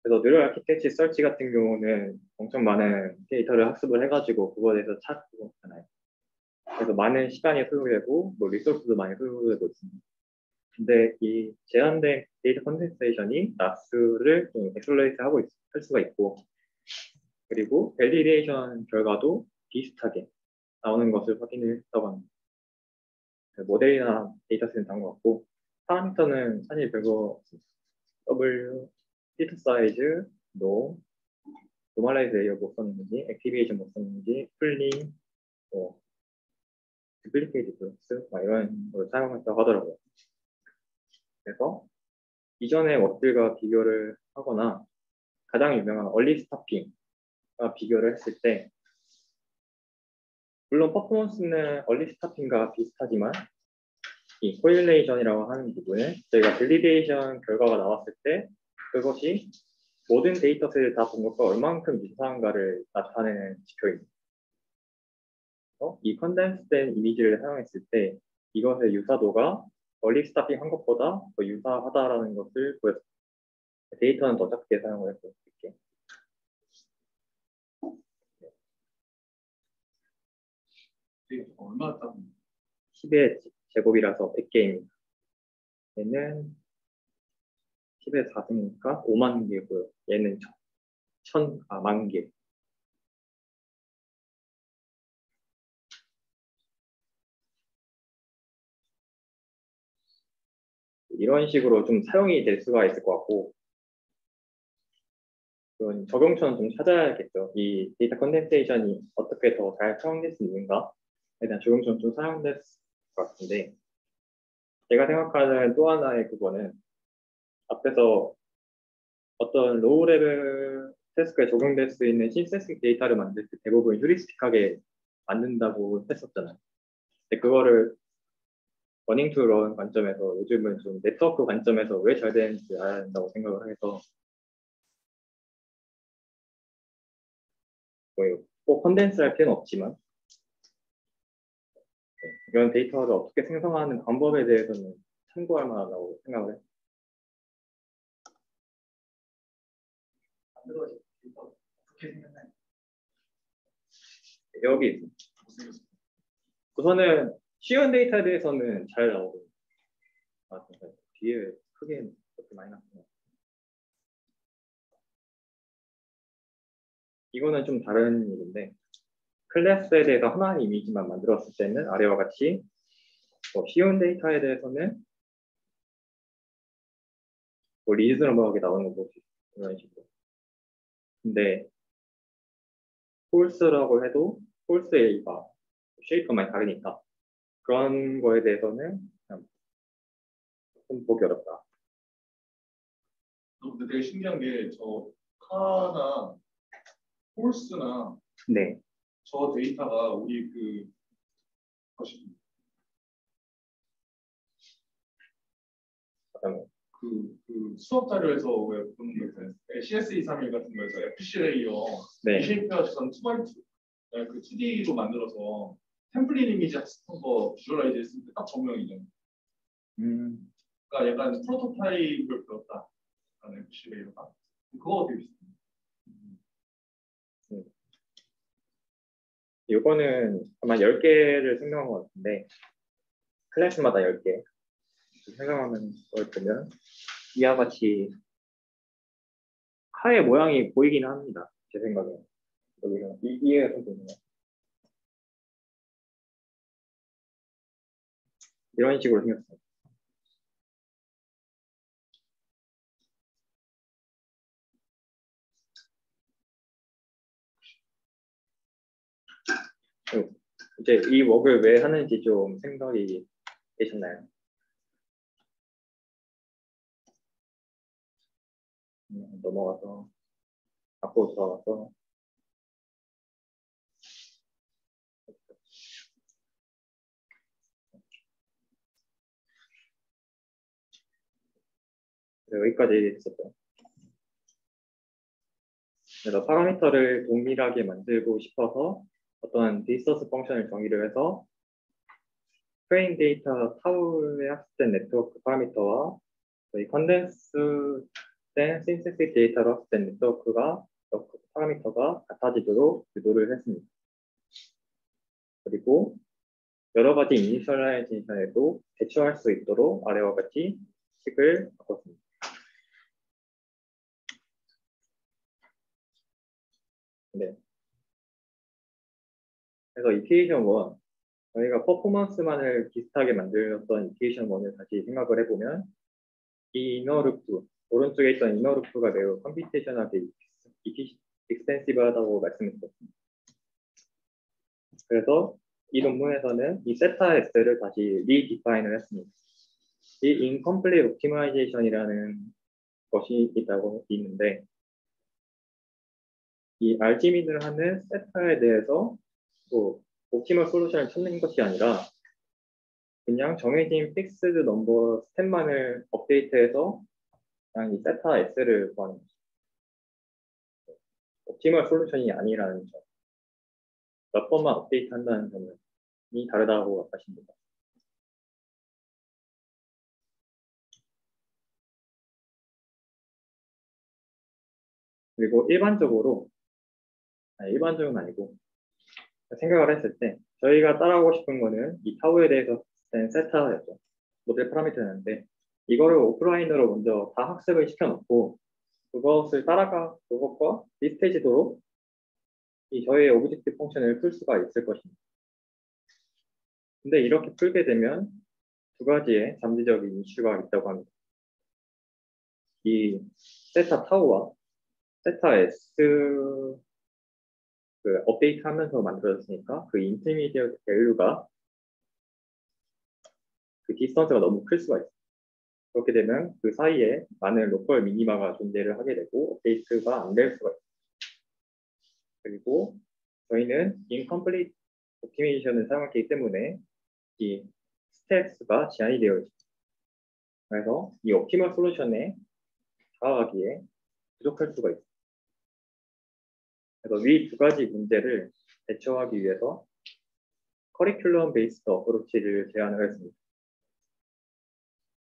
그래서 뉴럴 아키텍처 서치 같은 경우는 엄청 많은 데이터를 학습을 해가지고 그거에 대해서 찾고 있잖아요. 그래서 많은 시간이 소요되고 뭐 리소스도 많이 소요되고 있습니다. 근데 이 제한된 데이터 컨덴세이션이 나스를 좀 엑셀러레이트 하고 할 수가 있고, 그리고 밸리데이션 결과도 비슷하게 나오는 것을 확인을 했다고 합니다. 모델이나 데이터셋은 다른 것 같고, 파라미터는 사실 별거 없습니다. W, 피트 사이즈, 노, 노멀라이즈 레이어 못 썼는지, 액티베이션 못 썼는지, 풀링, 뭐 듀플리케이트 브록스 이런 걸 사용했다고 하더라고요. 그래서 이전의 워들과 비교를 하거나 가장 유명한 얼리 스타핑과 비교를 했을 때, 물론 퍼포먼스는 얼리 스타핑과 비슷하지만 이 코릴레이션이라고 하는 부분은 저희가 밸리데이션 결과가 나왔을 때 그것이 모든 데이터셋을 다 본 것과 얼만큼 유사한가를 나타내는 지표입니다. 이 컨덴스된 이미지를 사용했을 때 이것의 유사도가 얼리 스타핑 한 것보다 더 유사하다라는 것을 보였습니다. 데이터는 더 작게 사용을 했고 이렇게. 얼마나 따 10의 제곱이라서 100개입니다. 얘는 10의 4승이니까 5만 개고요. 얘는 1000만 개. 이런 식으로 좀 사용이 될 수가 있을 것 같고, 그런 적용처는 좀 찾아야겠죠. 이 데이터 컨덴세이션이 어떻게 더 잘 사용될 수 있는가에 대한 적용처는 좀 사용될 것 같은데, 제가 생각하는 또 하나의 그거는 앞에서 어떤 로우 레벨 태스크에 적용될 수 있는 신세식 데이터를 만들 때 대부분 휴리스틱하게 만든다고 했었잖아요. 근데 그거를 러닝 투 런 관점에서 요즘은 좀 네트워크 관점에서 왜 잘 되는지 알아야 된다고 생각을 해서, 꼭 컨덴스 할 필요는 없지만 이런 데이터를 어떻게 생성하는 방법에 대해서는 참고할 만하다고 생각을 해요. 어떻게 생겼나요? 여기 있습니다. 우선은 쉬운 데이터에 대해서는 잘 나오고, 뒤에 크게 그렇게 많이 나왔어요. 이거는 좀 다른 일인데, 클래스에 대해서 하나의 이미지만 만들었을 때는 아래와 같이 쉬운 데이터에 대해서는 리즈너블하게 나오는 거 보시 이런 식으로. 근데 폴스라고 해도 폴스의 쉐이프가 많이 다르니까 그런 거에 대해서는 그냥 좀 보기 어렵다. 근데 되게 신기한 게 저 카나 폴스나 네. 저 데이터가 우리 그 수업 자료에서 왜 보는 거 있잖아요. CS231 같은 거에서 FC 레이어 네. 쉐이프와 주선 2x2 그 2D로 만들어서 템플릿 이미지 학습한 거 비주얼라이즈 했을 때 딱 정명이잖아요. 그러니까 약간 프로토타입을 배웠다. FC 레이어가 그거 되게 비슷해요. 이거는 아마 10개를 생성한 것 같은데 클래스마다 10개 생성하는 걸 보면 이와 같이 칼의 모양이 보이긴 합니다. 제 생각에. 여기서 이해가 되는 거. 이런 식으로 생겼어요. 이제 이 웍을 왜 하는지 좀 생각이 되셨나요? 넘어가서 앞으로 돌아가서 여기까지 했었죠. 그래서 파라미터를 동일하게 만들고 싶어서 어떤 디스턴스 펑션을 정의를 해서 트레인 데이터 타우에 학습된 네트워크 파라미터와 저희 컨덴스 된 신세틱 데이터로 학습된 네트워크가 파라미터가 같아지도록 유도를 했습니다. 그리고 여러 가지 이니셜라이제이션에도 대처할 수 있도록 아래와 같이 식을 바꿨습니다. 네. 그래서 이테이션 1, 저희가 퍼포먼스만을 비슷하게 만들었던 이테이션 1을 다시 생각을 해보면 이 이너루프, 오른쪽에 있던 이너루프가 매우 컴퓨테이션하게 익스텐시브하다고 말씀드렸습니다. 그래서 이 논문에서는 이 세타 S를 다시 리디파인을 했습니다. 이 incomplete optimization이라는 것이 있다고 있는데 이 알지민을 하는 세타에 대해서 또 옵티멀 솔루션을 찾는 것이 아니라 그냥 정해진 픽스드 넘버 스텝만을 업데이트해서 그냥 이 세타 S를 구하는 거죠. 옵티멀 솔루션이 아니라는 점. 몇 번만 업데이트 한다는 점이 다르다고 하십니다. 그리고 일반적으로는 아니고 생각을 했을 때 저희가 따라하고 싶은 거는 이 타우에 대해서 쓴 세타였죠. 모델 파라미터였는데 이거를 오프라인으로 먼저 다 학습을 시켜놓고 그것과 비슷해지도록 이 저희의 오브젝트 펑션을 풀 수가 있을 것입니다. 근데 이렇게 풀게 되면 두 가지의 잠재적인 이슈가 있다고 합니다. 이 세타 타우와 세타 S 업데이트 하면서 만들어졌으니까 그 인터미디어트 밸류가 그 디스턴스가 너무 클 수가 있어요. 그렇게 되면 그 사이에 많은 로컬 미니마가 존재를 하게 되고 업데이트가 안 될 수가 있어요. 그리고 저희는 incomplete optimization을 사용했기 때문에 이 스탯수가 제한이 되어 있습니다. 그래서 이 옵티멀 솔루션에 다가가기에 부족할 수가 있습니다. 그래서 위 두 가지 문제를 대처하기 위해서 커리큘럼 베이스드 어프로치를 제안을 했습니다.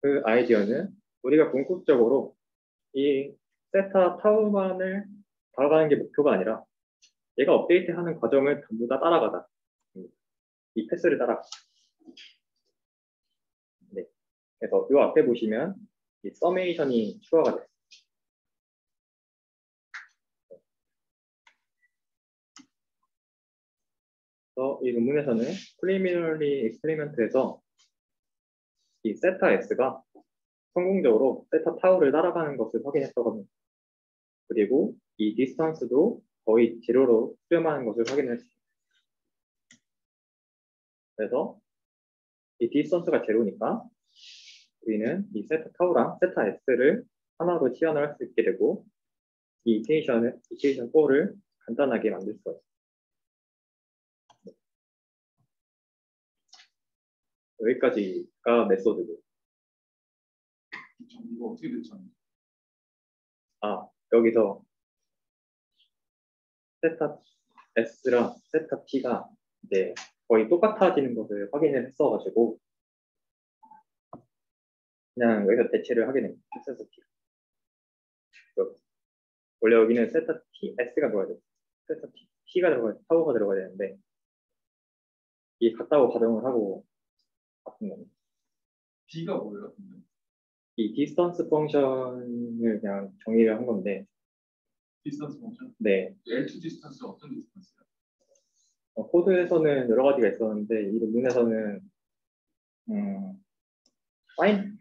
그 아이디어는 우리가 궁극적으로 이 세타 타우만을 다가가는 게 목표가 아니라 얘가 업데이트하는 과정을 전부 다 따라가다. 이 패스를 따라가. 네. 그래서 이 앞에 보시면 이 서메이션이 추가가 됐어요. 그래서 이 논문에서는 프리미널리 익스페리먼트에서 이 세타 S가 성공적으로 세타 타우를 따라가는 것을 확인했다고 합니다. 그리고 이 디스턴스도 거의 제로로 수렴하는 것을 확인했습니다. 그래서 이 디스턴스가 제로니까 우리는 이 세타 타우랑 세타 S를 하나로 치환을 할 수 있게 되고 이 이테이션 4를 간단하게 만들 수가 있습니다. 여기까지가 메소드고. 이거 어떻게 됐잖아요? 여기서 세타 S랑 세타 T가 이제 거의 똑같아지는 것을 확인을 했어가지고 그냥 여기서 대체를 하게 됩니다. 세타 T. 원래 여기는 세타 T, S가 들어가야 돼요. 세타 T가 들어가야 타워가 들어가야 되는데 이 같다고 가정을 하고 바꾼 겁니다. D가 뭐예요? 근데? 이 디스턴스 펑션을 그냥 정의를 한 건데, 디스턴스 펑션? 네, L2 디스턴스 어떤 디스턴스예요? 코드에서는 여러 가지가 있었는데 이 논문에서는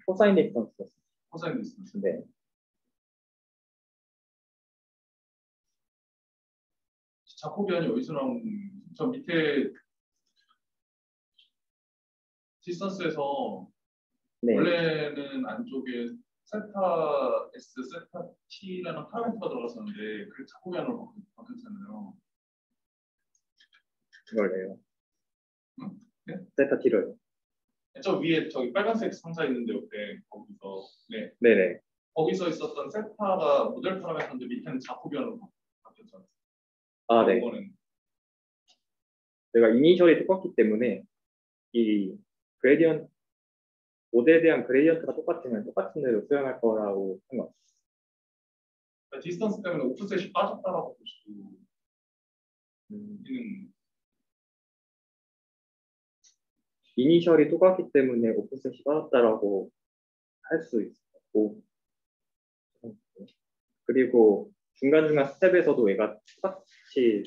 코사인 디스턴스였어요. 코사인 디스턴스. 네. 자코비안이 어디서 나온? 저 밑에 디스턴스에서 네. 원래는 안쪽에 세타 S, 세타 T라는 파라미터가 들어갔었는데 그 자코비안으로 바뀌었잖아요. 그걸래요. 응? 네? 세타 T를. 저 위에 저기 빨간색 상자 있는데 옆에 거기서 네. 네네. 거기서 있었던 세타가 모델 파라미터인데 밑에는 자코비안으로 바뀌었잖아요. 아, 네. 이거는 내가 이니셜이 똑같기 때문에 이 그레디언트 모델에 대한 그레디언트가 똑같으면 똑같은 대로 수용할 거라고 한 것 같아요. 그러니까 디스턴스 때문에 오프셋이 빠졌다라고 볼 수도 있는. 이니셜이 똑같기 때문에 오프셋이 빠졌다라고 할 수 있고, 그리고 중간중간 스텝에서도 얘가 똑같이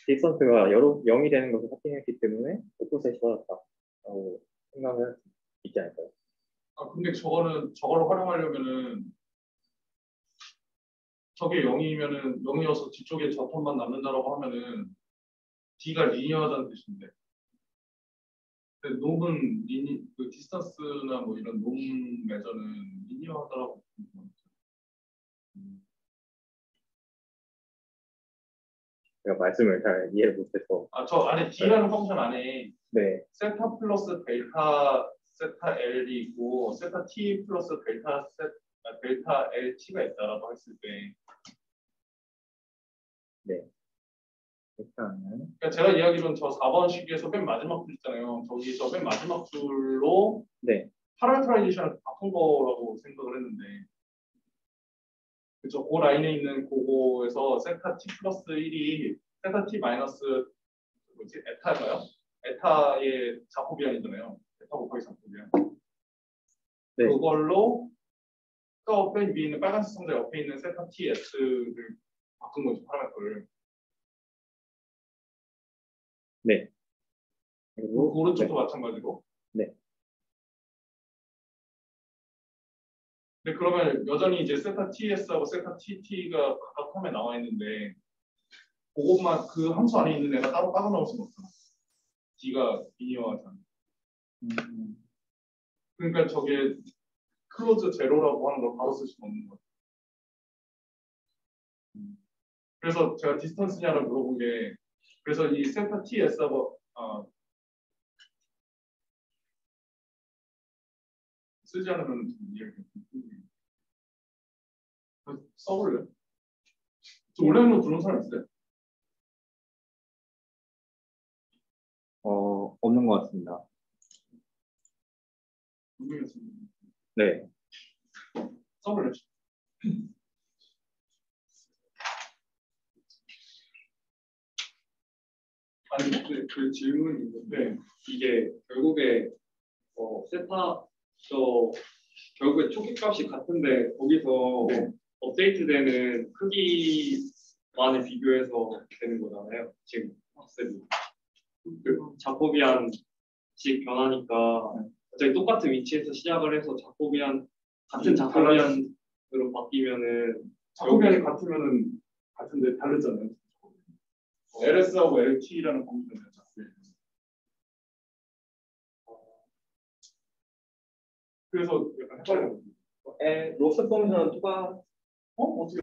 디스턴스가 0이 되는 것을 확인했기 때문에 오프셋이 빠졌다라고 생각을 할 수 있지 않을까요? 아 근데 저거를 활용하려면은 저게 0이면은 0이어서 뒤쪽에 저 텀만 남는다라고 하면은 D가 리니어하다는 뜻인데. 근데 놈은 그 디스턴스나 뭐 이런 놈 매저는 리니어하다라고 보는 거 같아요. 제가 말씀을 잘 이해를 못해서. 저 안에 D라는 펑션 안에 네. 세타 플러스 델타 세타 L이 있고 세타 T 플러스 델타 LT가 있다라고 했을 때. 네. 일단은 그러니까 제가 이야기로는 저 4번 시기에서 맨 마지막 줄 있잖아요. 저기 저 맨 마지막 줄로 네. 파라미터라이제이션을 바꾼 거라고 생각을 했는데 그쵸. 그 라인에 있는 그거에서 세타 T 플러스 1이 세타 T 마이너스 뭐지? 에타인가요? 에타의 자코비안이잖아요. 에타 곱하기 자코비안. 네. 그걸로 그 옆에 위에 있는 빨간색 상자 옆에 있는 세타 TS를 바꾼 거죠. 파라미터를. 네. 그 그리고 오른쪽도 마찬가지고. 네. 근데 그러면 여전히 이제 세타 TS하고 세타 TT가 각각 텀에 나와 있는데 그것만 그 함수 안에 있는 애가 따로 빠져나올 수는 없잖아. D가 리니어하잖아. 그러니까 저게 클로즈 제로라고 하는 걸 바로 쓸 수는 없는 거야. 그래서 제가 디스턴스냐를 물어본 게 그래서 이 세타 TS하고 쓰지 않으면 이해가 써볼래? 원래는 부른 사람 있어요? 없는 것 같습니다. 네. 써볼래? 아니 그 질문이 있는데 이게 결국에 결국에 초기 값이 같은데 거기서 업데이트되는 크기만을 비교해서 되는 거잖아요. 지금 학습이 자코비안식 변하니까 갑자기 똑같은 위치에서 시작을 해서 같은 자코비안으로 바뀌면은 자코비안이 같으면은 같은데 다르잖아요. LS하고 LT라는 범위는 그래서 약간 헷갈려요. 로스 펑션은 똑같. 어떻게?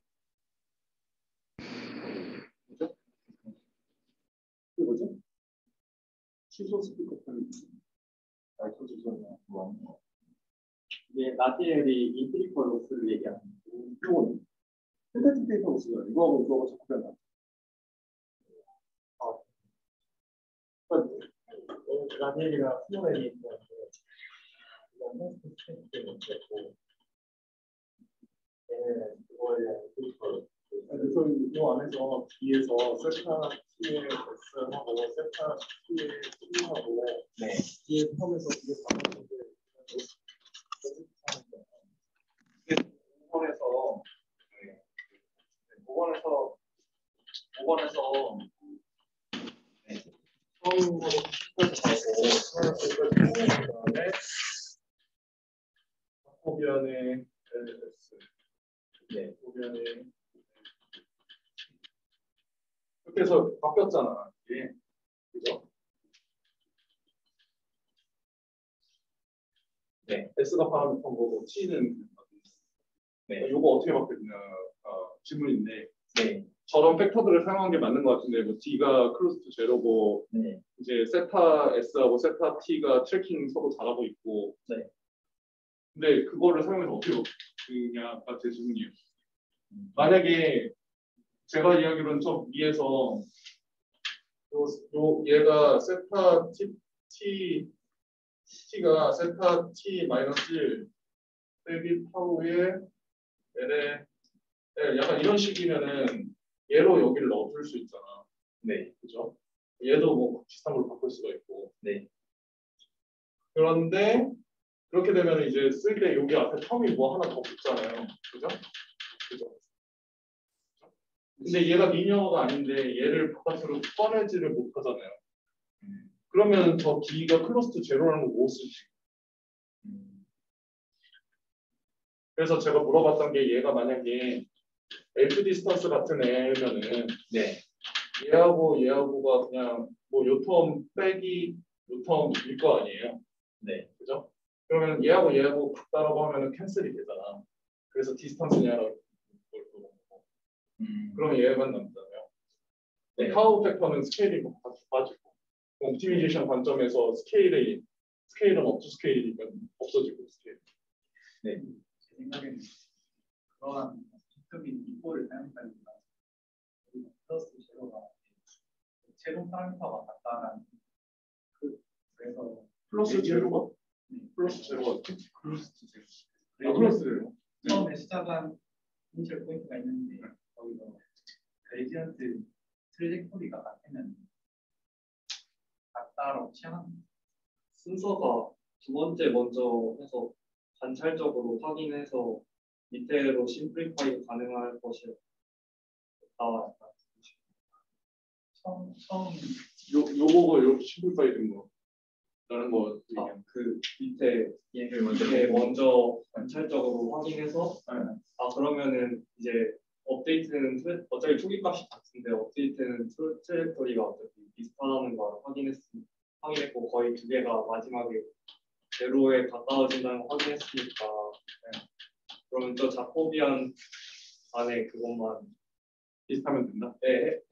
뭐죠? 그게 뭐죠? 취소 스피커 편. 이게 나티엘이 인트리컬 로스를 얘기하는 이거는 synthetic data 로스가 이거하고 자꾸 변화. 나티엘이가 스노벨이 있는데 이거는 스테이트를 했고 얘는 그거에 대한 인트리컬 그래서 이 안에서 B에서 세타 T의 S하고 세타 T의 T하고 B의 텀에서 이게 나오는데 5번에서 처음으로 그다음에 자코비안의 LS 자코비안의 이렇게 해서 바뀌었잖아 이게 그죠? S가 파라미터인 거고 T는 이거 어떻게 바뀌었냐 질문인데 저런 팩터들을 사용한 게 맞는 것 같은데 뭐 D가 클로즈 투 제로고 이제 세타 S하고 세타 T가 트래킹 서로 잘하고 있고 근데 그거를 사용해서 어떻게 바뀌냐가 제 질문이에요. 만약에 제가 이야기로는 저 위에서 얘가 세타 T가 세타 T 마이너스 1 빼기 타우의 L에 약간 이런 식이면은 얘로 여기를 넣어줄 수 있잖아. 그죠? 얘도 뭐 비슷한 걸로 바꿀 수가 있고. 그런데 그렇게 되면 이제 쓸 때 여기 앞에 텀이 뭐 하나 더 붙잖아요. 그죠? 근데 얘가 리니어가 아닌데 얘를 바깥으로 꺼내지를 못하잖아요. 그러면 저 D가 클로스 투 제로라는 거 못 쓰지. 그래서 제가 물어봤던 게 얘가 만약에 F 디스턴스 같은 애면은 얘하고가 그냥 뭐 요텀 빼기 요텀일 거 아니에요. 그죠? 그러면 얘하고 같다라고 하면은 캔슬이 되잖아. 그래서 디스턴스냐라고 그러면 얘만 남잖아요. 타우 팩터는 스케일이 빠지고 옵티미제이션 관점에서 스케일은 업투 스케일이니까 없어지고 스케일. 제 생각에는 그러한 B급인 이꼴을 사용한다니까 플러스 제로가 최종 파라미터가 같다는 그래서 플러스 제로가? 플러스 제로가 플러스 제로. 처음에 시작한 이니셜 포인트가 있는데 거기서 그레디언트 트레젝토리가 같으면 같다라고 취향합니다. 순서가 두 번째 먼저 해서 관찰적으로 확인해서 밑에로 심플리파이가 가능할 것이 나와요. 처음 요거가 이렇게 심플파이 된 거. 라는 거. 그 밑에 얘를 먼저 관찰적으로 확인해서 그러면은 이제 업데이트는 어차피 초기 값이 같은데 업데이트는 트레젝토리가 어차피 비슷하다는 걸 확인했고 거의 두 개가 마지막에 제로에 가까워진다는 걸 확인했으니까 그러면 저 자코비안 안에 그것만 비슷하면 된다?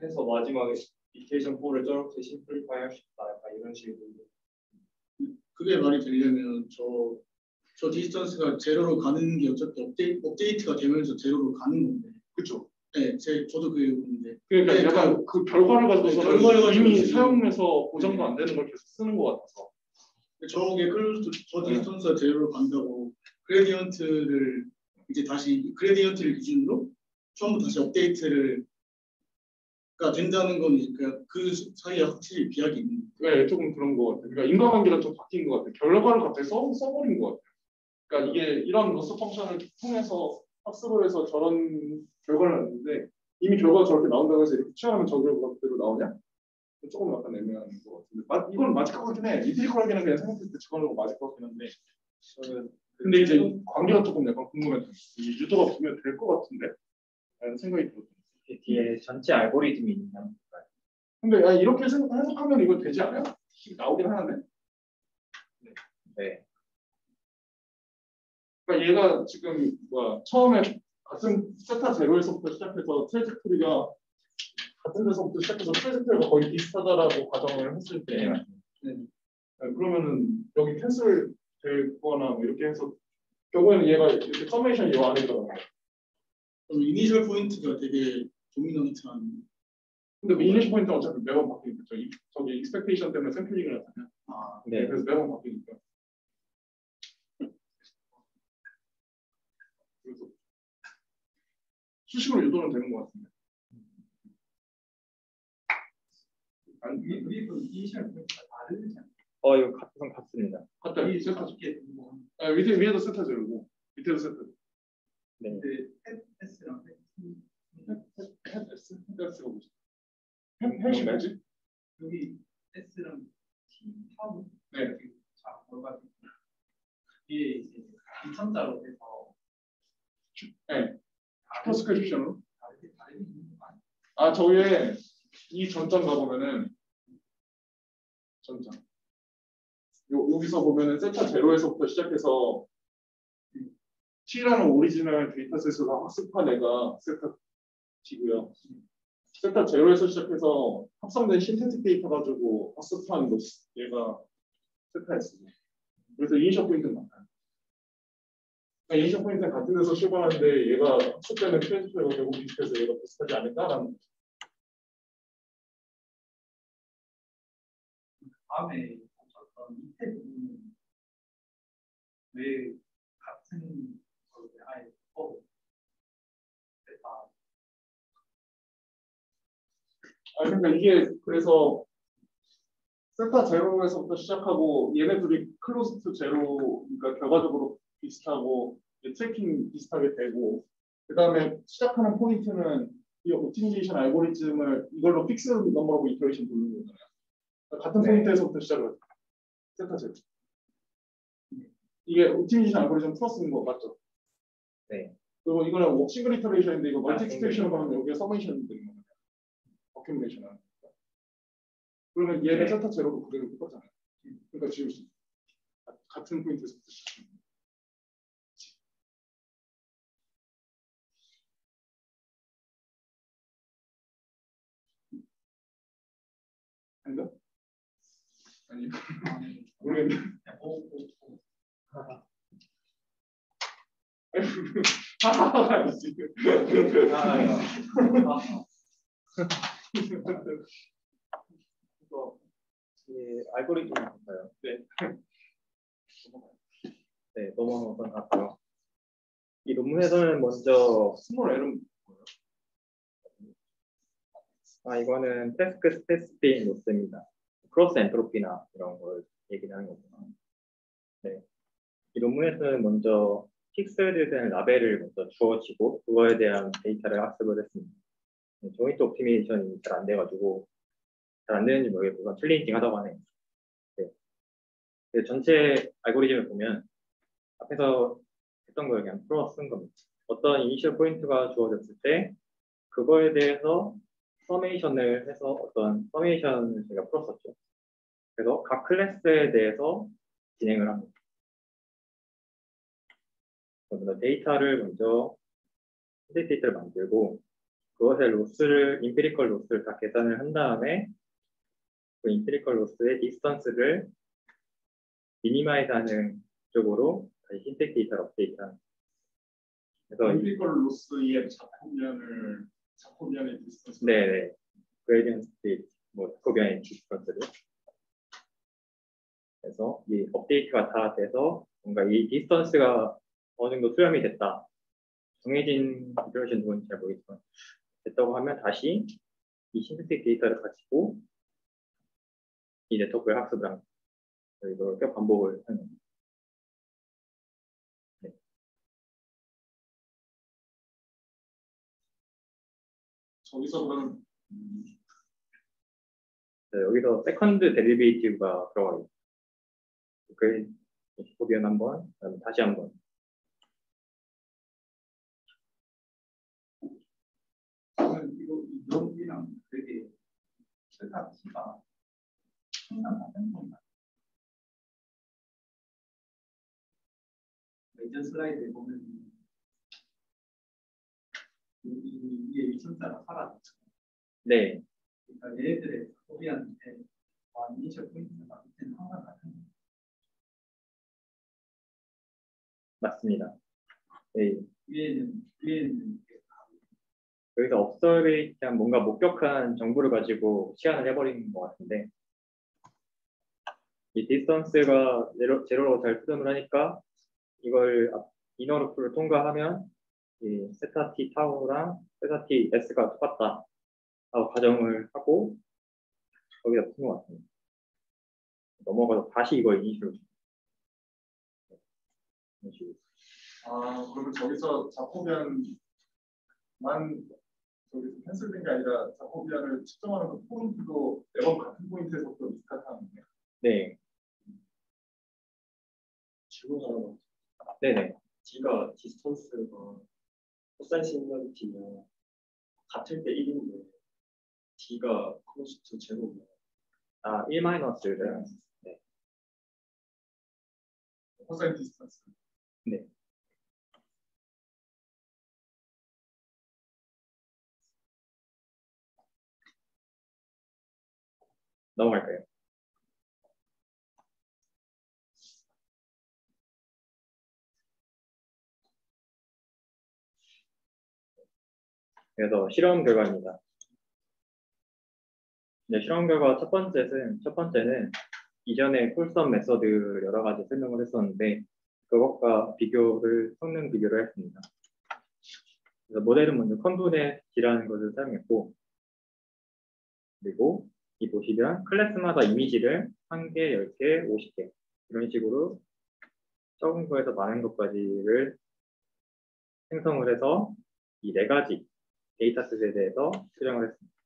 해서 마지막에 이케이션 4를 저렇게 심플리파이 할 수 있다 약간 이런 식으로. 그게 말이 되려면 저 디스턴스가 제로로 가는 게 어차피 업데이트가 되면서 제로로 가는 건데. 그렇죠. 저도 그게 있는데. 그러니까 약간 그 결과를 가지고서 이미 사용해서 보정도 안 되는 걸 계속 쓰는 것 같아서. 저게 저 디스턴스가 제로로 간다고 그레디언트를 이제 다시 그레디언트를 기준으로 처음부터 다시 업데이트를 된다는 건 그 사이에 확실히 비약이 있는. 조금 그런 것 같아요. 그러니까 인과관계가 좀 바뀐 것 같아요. 결과를 갑자기 써버린 것 같아요. 그러니까 이게 이런 로스 펑션을 통해서 학습을 해서 저런 결과를 냈는데 이미 결과가 저렇게 나온다고 해서 이렇게 취하면 저 결과대로 나오냐? 조금 약간 애매한 것 같은데 이건 맞을 것 같긴 해. 리트리컬하게는 그냥 생각했을 때 저거는 맞을 것 같긴 한데 근데 이제 관계가 조금 약간 궁금해요. 유도가 보면 될 것 같은데 라는 생각이 들었어요. 뒤에 전체 알고리즘이 있나? 근데 이렇게 해석하면 이거 되지 않아요? 나오긴 하는데. 그러니까 얘가 지금 처음에 같은 세타 제로에서부터 시작해서 트레젝토리가 같은 데서부터 시작해서 트레젝토리가 거의 비슷하다라고 가정을 했을 때 그러면은 여기 캔슬 되거나 뭐 이렇게 해서 결국에는 얘가 이렇게 서메이션이 이 안에 들어가요. 그럼 이니셜 포인트가 되게 도미넌트한. 근데 이니셜 포인트는 어차피 매번 바뀌니까 저기 익스펙테이션 때문에 샘플링을 하잖아요. 그래서 매번 바뀌니까. 그래서 수식으로 유도는 되는 것 같은데. 우리도 이니셜 포인트가 다르지 않나요? 이거 우선 같습니다. 같다. 우리 세타. 다섯 개 뭐, 위에도 세타 제로고 밑에도 세타. 네. 근데 S랑 S가 뭐지? 핵심 뭐지? 여기 S랑 T 타운 네. 자 뭐가지고 이게 이제 2천자로 해서 네. 슈퍼스크립션으로. 다르게 있는 거 아니에요? 저 위에 이 전점 가보면은 전점. 여기서 보면은 세타 제로에서부터 시작해서 T라는 오리지널 데이터셋으로 학습한 애가 세타 T고요. 세타 제로에서 시작해서 합성된 신테틱 데이터 가지고 학습한 얘가 세타 S. 그래서 이니셜 포인트는 같아요. 그러니까 이니셜 포인트는 같은 데서 출발하는데 얘가 학습되는 트랜스퍼가 되고 비슷해서 얘가 비슷하지 않을까라는 거죠. 다음에 보셨던 밑에 부분은 왜 같은 걸 아예 됐다. 그러니까 이게 그래서 세타 제로에서부터 시작하고 얘네 둘이 클로즈 투 제로, 그러니까 결과적으로 비슷하고 트래킹 비슷하게 되고, 그 다음에 시작하는 포인트는 이 옵티미제이션 알고리즘을 이걸로 픽스 넘버하고 이터레이션 돌리는 거잖아요. 그러니까 같은 포인트에서부터 시작을 해요. 세타 제로. 이게 옵티미제이션 알고리즘 풀어쓰는 거 맞죠? 네. 그리고 이거는 싱글 이터레이션인데 이거 멀티 익스프레션으로 하면 여기가 서메이션이 되는 거예요. 어큐뮬레이션 하는 거. 그러면 얘는 세타 제로도 그대로 똑같잖아요. 그러니까 지울 수 있어요. 같은 포인트에서부터 시작해요. 아닌가? 아니, 모르겠네. 아니지. 알고리즘이 볼까요? 네. 네, 넘어가는 것 같고요. 이 논문에서는 먼저 스몰 L은 이거는 태스크 스페시픽 로스입니다. 크로스 엔트로피나 이런 걸 얘기하는 거구나. 네. 이 논문에서는 먼저 픽스드 된 라벨을 먼저 주어지고 그거에 대한 데이터를 학습을 했습니다. 네, 조인트 옵티미제이션이 잘 안 돼가지고 잘 안 되는지 모르겠지만 챌린징 하다고 하네요. 네. 전체 알고리즘을 보면 앞에서 했던 걸 그냥 풀어 쓴 겁니다. 어떤 이니셜 포인트가 주어졌을 때 그거에 대해서 서메이션을 해서 어떤 서메이션을 제가 풀었었죠. 그래서 각 클래스에 대해서 진행을 합니다. 먼저 데이터를 먼저 데이터를 만들고 그것의 로스를 임피리컬 로스를 다 계산을 한 다음에 그 임피리컬 로스의 디스턴스를 미니마이즈하는 쪽으로 다시 신텍 데이터를 업데이트하는. 그래서 임피리컬 로스의 자코비안의 디스턴스. 네네. 그레디언트 자코비안의 디스턴스를. 그래서 이 업데이트가 다 돼서 뭔가 이 디스턴스가 어느 정도 수렴이 됐다. 정해진 이터레이션 누군지 잘 모르겠지만 됐다고 하면 다시 이 신텍 데이터를 가지고 이 네트워크를 학습을 합니다. 이렇게 반복을 하는 겁니다. 네. 저기서 그러면 네, 여기서 세컨드 데리베이티브가 들어가요. 그 보기엔 한번, 그다음에 다시 한번. 저는 이런 되게 세타 T가 항상 같은 겁니다. 이전 슬라이드에 보면 이게 2천자가 사라졌죠. 네, 그러니까 얘네들의 소비한테 이니셜 포인트가 밑에는 항상 같은 거예요. 맞습니다. 네. 위에는 여기서 observate한 뭔가 목격한 정보를 가지고 시안을 해버리는 것 같은데 이 디스턴스가 제로로 잘 표현을 하니까 이걸 이너 루프를 통과하면 이 세타 t 타우랑 세타 t s가 똑같다 라고 가정을 하고 거기다 붙은 것 같습니다. 넘어가서 다시 이걸 이니셜로 이런 식으로. 그러면 저기서 자코비안만 저기서 캔슬된 게 아니라 자코비안을 측정하는 그 포인트도 매번 같은 포인트에서부터 비슷하다는 거예요? 네, 질문 하나. 네네. D가 디스턴스가 코사인 시밀러리티면 같을 때 1인데 D가 클로스 투 제로면 1 마이너스를 코사인 디스턴스. 네. 넘어갈까요? 그래서 실험 결과입니다. 네, 실험 결과 첫 번째는 이전에 쿨썸 메서드 여러 가지 설명을 했었는데 그것과 성능 비교를 했습니다. 그래서 모델은 먼저 컨브넷이라는 것을 사용했고, 그리고 이 보시면 클래스마다 이미지를 1개, 10개, 50개 이런 식으로 적은 거에서 많은 것까지를 생성을 해서 이 4가지 데이터셋에 대해서 수정을 했습니다.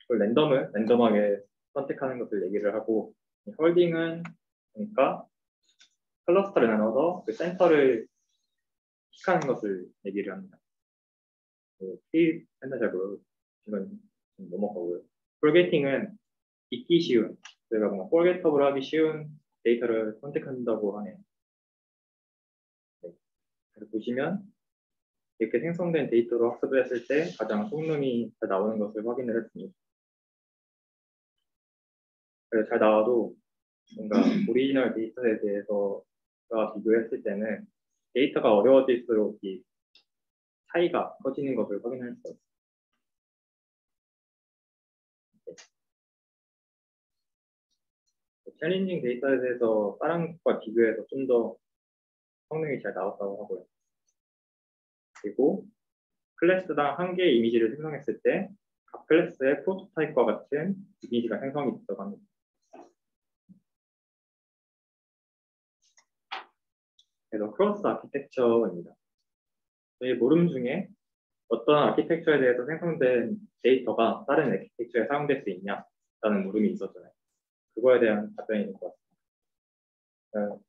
랜덤하게 선택하는 것을 얘기를 하고, 홀딩은 그러니까 클러스터를 나눠서 그 센터를 픽하는 것을 얘기를 합니다. 키 팬더작으로 이건 좀 넘어가고요. 폴게팅은 잊기 쉬운, 저희가 뭔가 폴게터블 하기 쉬운 데이터를 선택한다고 하네요. 네. 그래서 보시면 이렇게 생성된 데이터로 학습을 했을 때 가장 성능이 잘 나오는 것을 확인을 했습니다. 그래서 잘 나와도 뭔가 오리지널 데이터에 대해서가 비교했을 때는 데이터가 어려워질수록 이 차이가 커지는 것을 확인할 수 있어요. 챌린징 데이터에 대해서 다른 것과 비교해서 좀 더 성능이 잘 나왔다고 하고요. 그리고 클래스당 1개의 이미지를 생성했을 때 각 클래스의 프로토타입과 같은 이미지가 생성이 됐다고 합니다. 그래서 크로스 아키텍처입니다. 저희 모름 중에 어떤 아키텍처에 대해서 생성된 데이터가 다른 아키텍처에 사용될 수 있냐라는 물음이 있었잖아요. 그거에 대한 답변이 될 것 같습니다.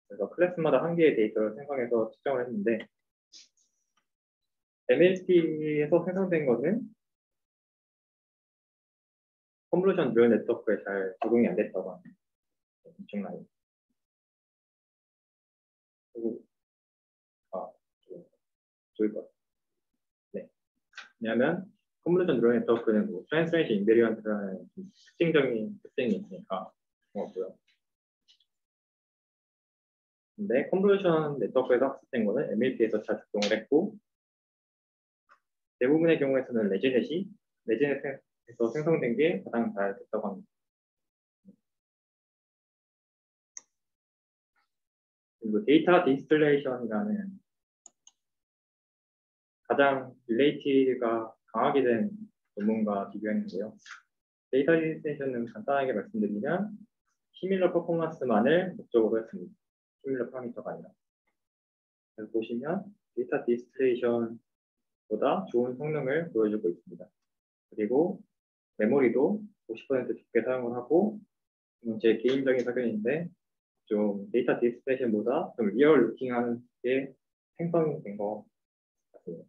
그래서 클래스마다 1개의 데이터를 생성해서 측정을 했는데 MLP에서 생성된 것은 컨볼루션 뉴럴 네트워크에 잘 적용이 안 됐다고 합니다. 엄청나게. 그리고 좋을 것 같아요. 네. 왜냐하면 컨볼루션 뉴럴 네트워크는 트랜스레이션 인베리언트라는 특징적인 특징이 있으니까 고맙고요. 근데 컨볼루션 네트워크에서 학습된 거는 MLP에서 잘 작동을 했고, 대부분의 경우에서는 레지넷에서 생성된 게 가장 잘 됐다고 합니다. 그리고 데이터 디스틸레이션이라는 가장 릴레이티가 강하게 된 논문과 비교했는데요. 데이터 디스틸레이션은 간단하게 말씀드리면 시밀러 퍼포먼스만을 목적으로 했습니다. 시밀러 파라미터가 아니라. 그래서 보시면 데이터 디스틸레이션보다 좋은 성능을 보여주고 있습니다. 그리고 메모리도 50% 적게 사용을 하고, 제 개인적인 사견인데 좀 데이터 디스플레이션보다 좀 리얼 루킹하는 게 생성이 된 것 같습니다.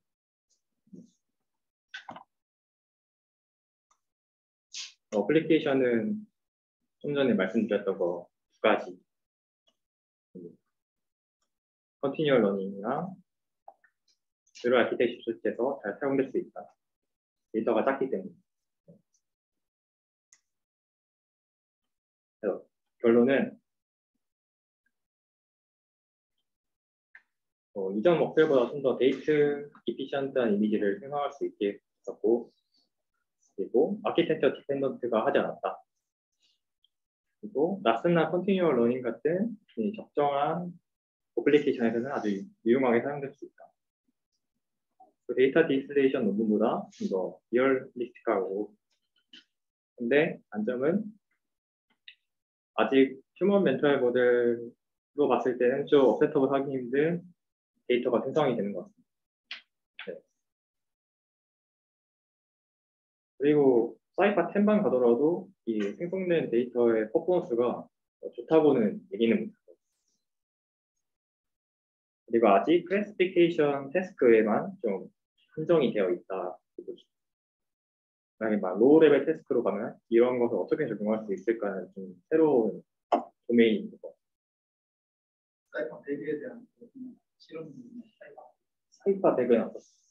어플리케이션은 좀 전에 말씀드렸던 거 2가지, 컨티뉴얼 러닝이랑 뉴럴 아키텍처 설치에서 잘 사용될 수 있다. 데이터가 작기 때문에. 그래서 결론은 이전 목표보다 좀 더 데이트 이피션트한 이미지를 생성할 수 있게 했었고, 그리고 아키텍처 디펜던트가 하지 않았다. 그리고 나스나 컨티뉴얼 러닝 같은 적정한 어플리케이션에서는 아주 유용하게 사용될 수 있다. 그 데이터 디스틸레이션 논문보다 좀 더 리얼리스틱하고, 근데 단점은 아직 휴먼 멘탈 모델로 봤을 때는 좀 어세터블 하기 힘든 데이터가 생성이 되는 것 같습니다. 네. 그리고 사이파 10반 가더라도 이 생성된 데이터의 퍼포먼스가 좋다고는 얘기는 못합니다. 그리고 아직 클래시피케이션 태스크에만 좀 한정이 되어 있다. 만약에 막 로우 레벨 태스크로 가면 이런 것을 어떻게 적용할 수 있을까는 좀 새로운 도메인인 것 같아요. 사이파 대비에 대한 실험 사이파 대비는 어떻습니까?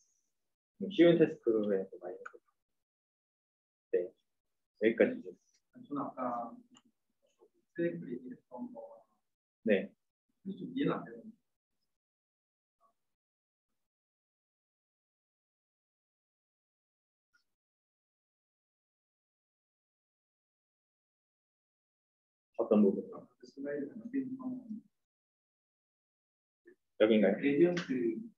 쉬운 태스크에 많이 했거든요. 네, 여기까지. 저는 아까 스트레이트 얘기했던 거 네. 좀 이해는 안 되는. 어떤 부분? 그 슬라이드 담긴 상황. 여긴가요? 그레디언트에서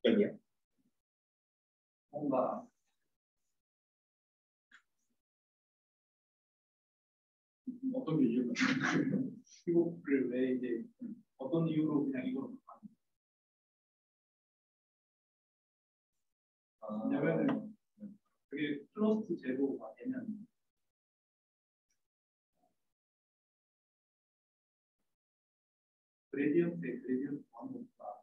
여기요? 뭔가 어떤 게 이유가 이거를 왜 이제 어떤 이유로 그냥 이걸 왜냐면은 그게 클러스트 제로가 되면 그레디언트 방법과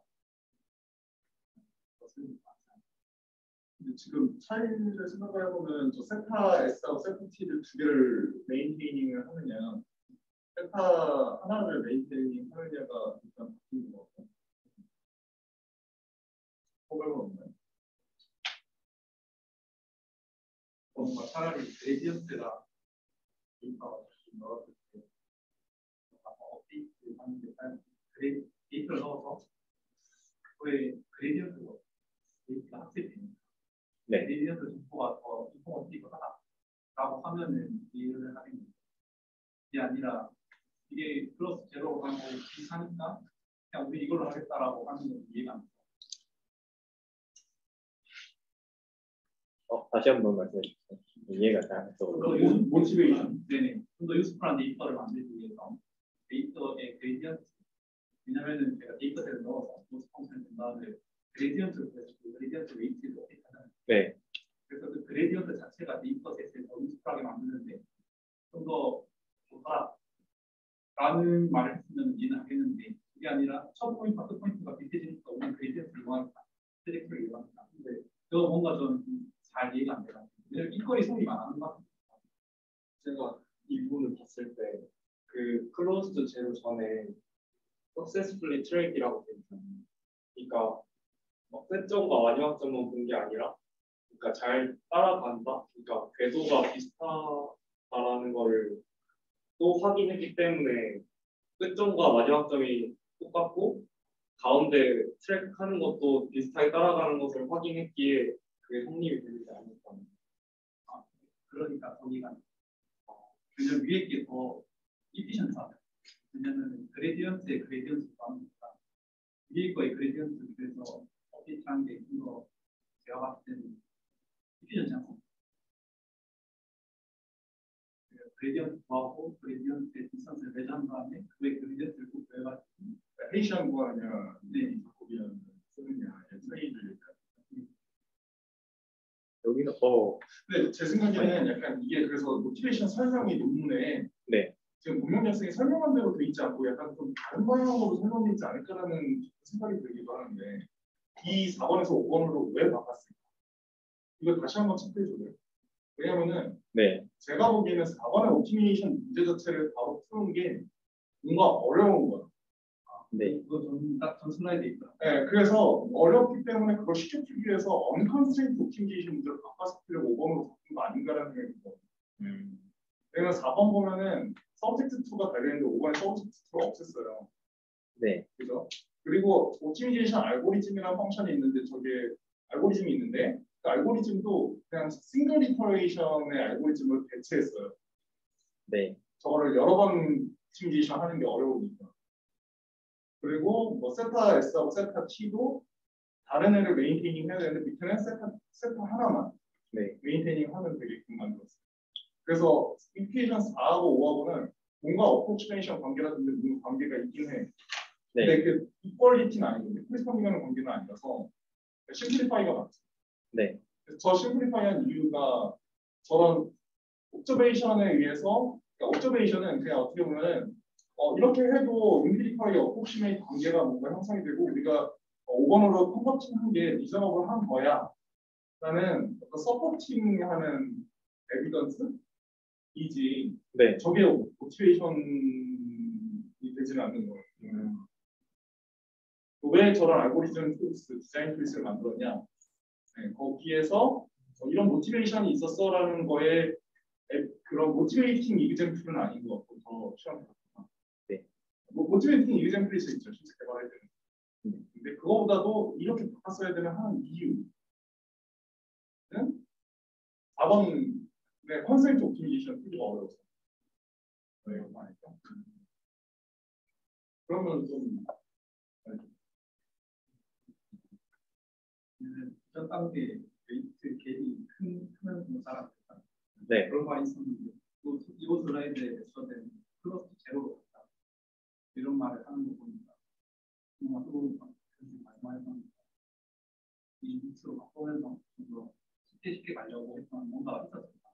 근데 지금 차이를 생각을 해보면 저 세타 S하고 세타 T를 두 개를 메인테이닝을 하느냐, 세타 하나를 메인테이닝 하느냐가 일단 바뀌는 것 같아요. 호불호가 없나요? 뭔가 차라리 그레디언트가 데이터가 넣었을 때 업데이트 하는데 데이터를 넣어서 그거에 그레디언트가 데이터가 학습됩니다. 네. 그레디언트 정보가 더 인포머티브하다라고 하면은 이해를 하는 거예요. 이게 아니라 이게 플러스 제로로 가고 비슷하니까 그냥 우리 이걸로 하겠다라고 하는 건 이해가 안 돼요. 다시 한번 말씀해 주세요. 이해가 잘 안 돼서. 모티베이션. 네네. 좀 더 유스풀한 데이터를 만들기 위해서 데이터의 그레디언트. 왜냐면은 제가 데이터셋을 넣어서 모스 펑션을 준 다음에 그레디언트를 구해주고 그레디언트 웨이트를 넣겠잖아요. 네. 그래서 그 그레디언트 자체가 데이터셋을 더 유스풀하게 만드는데 좀 더 좋다라는 말을 했으면 이해는 하겠는데 그게 아니라 첫 포인트와 끝 포인트가 비슷해지니까 우리는 그레디언트를 이용하겠다. 트랙터를 이용하겠다. 근데 그거 뭔가 저는 잘 이해가 안 돼요. 왜냐면 인거리 소리가 안 하는 것 같아요. 제가 이 부분을 봤을 때 그 클로즈드 제로 전에 successfully trade이라고 돼 있잖아요. 그러니까 끝점과 마지막 점만 본 게 아니라, 그러니까 잘 따라간다. 그러니까 궤도가 비슷하다라는 거를 또 확인했기 때문에 끝점과 마지막 점이 똑같고 가운데 트랙하는 것도 비슷하게 따라가는 것을 확인했기에 그게 성립이 되지 않을까. 그러니까 거기가 왜냐면 위에 게 더 이피션트하다. 왜냐면 그레디언트의 그레디언트가 아니니까 위에 거의 그레디언트 그래서 업데이트하는 게 좀 더 제가 봤을 때는 이피션트 않고 그레디언트 구하고 그레디언트의 디스턴스를 매장한 다음에 그의 그레디언트를 꼭 구해가지고 헤이시안 구하느냐, 네. 고비안 쓰느냐의 차이를. 여기는 근데 제 생각에는 약간 이게 그래서 모티베이션 설명이 논문에 네. 지금 문명 학생이 설명한 대로 돼 있지 않고 약간 좀 다른 방향으로 설명돼 있지 않을까라는 생각이 들기도 하는데 이 4번에서 5번으로 왜 바꿨을까? 이거 다시 한번 체크해 줘요. 왜냐면은 네. 제가 보기에는 4번의 옵티미이션 문제 자체를 바로 푸는 게 뭔가 어려운 거야. 네. 그거 전 슬라이드에 있더라고요. 네, 그래서 어렵기 때문에 그걸 쉽게 풀기 위해서 언컨스트레인트 옵티미이션 문제를 바꿔서 풀려고 5번으로 바꾼 거 아닌가라는 생각이 들어요. 왜냐면 4번 보면은 서브젝트 2가 달려있는데 5번에 서브젝트 2가 없앴어요. 네. 그죠? 그리고 옵티미제이션 알고리즘이라는 펑션이 있는데 저게 알고리즘이 있는데 그 알고리즘도 그냥 싱글 이터레이션의 알고리즘을 대체했어요. 네. 저거를 여러 번 옵티미제이션 하는 게 어려우니까. 그리고 뭐 세타 S하고 세타 T도 다른 애를 메인테이닝 해야 되는데 밑에는 세타 하나만 네. 메인테이닝 하면 되게끔 만들었어요. 그래서 이퀴에이션 4하고 5하고는 뭔가 어프로치메이션 관계라든지 무슨 관계가 있긴 해. 네. 근데 그 이퀄리티는 아니거든요. 크리스퍼링하는 관계는 아니라서 심플리파이가 맞죠. 네. 저 심플리파이한 이유가 저런 옵저베이션에 의해서 그러니까 옵저베이션은 그냥 어떻게 보면은 이렇게 해도 인피니파이 어프로치메이트 관계가 뭔가 형성이 되고 우리가 5번으로 컨버팅한 게 리저너블 한 거야. 라는 서포팅하는 에비던스이지. 네. 저게 모티베이션이 되지는 않는 거예요. 왜 저런 알고리즘 툴스, 디자인 툴스를 만들었냐? 네, 거기에서 이런 모티베이션이 있었어라는 거에 그런 모티베이팅 이그젠플은 아닌 것 같고 더 취향적이다. 네. 모티베이팅 이그젠플이 있죠. 실제 개발할 때는. 근데 그거보다도 이렇게 바꿨어야 되는 하는 이유는 4번의 컨센트 옵티미제이션 풀기가 어려워서. 네, 말이죠. 그러면 좀 첫 단계 웨이트 갭이 크면 못 살았다. 네. 그런 말이 있었는데 또 이거 슬라이드에서는 플러스 제로로 갔다. 이런 말을 하는 거 보니까 뭔가 또 많이 합니다. 이 밑으로 바꾸면서 좀 쉽게 가려고 했던 뭔가 있었습니다.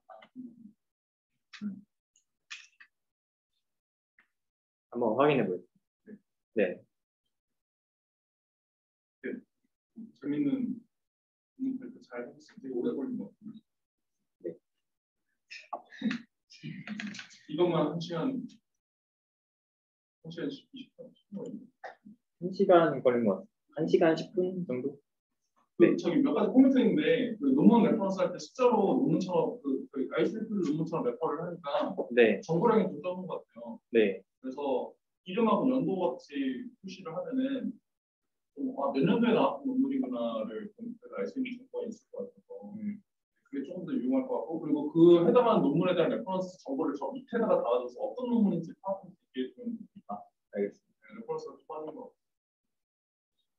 한번 확인해 보겠습니다. 네. 재밌는 발표 잘 해봤어요. 되게 오래 걸린 것 같아요. 네. 이것만 1시간 20분. 1시간 걸린 것 같아요. 1시간 10분 정도? 네. 저기 몇 가지 코멘트 있는데 그 논문 레퍼런스 할 때 숫자로 논문처럼 그 ICF 논문처럼 레퍼를 하니까 네. 정보량이 좀 적은 것 같아요. 네. 그래서 이름하고 연도 같이 표시를 하면은 몇 년도에 나왔던 논문이구나를 알 수 있는 정보가 있을 것 같아서 그게 조금 더 유용할 것 같고 그리고 그 해당하는 논문에 대한 레퍼런스 정보를 저 밑에다가 달아줘서 어떤 논문인지 파악할 수 있게 좀 알겠습니다. 네, 레퍼런스가 좀 빠진 것 같아요.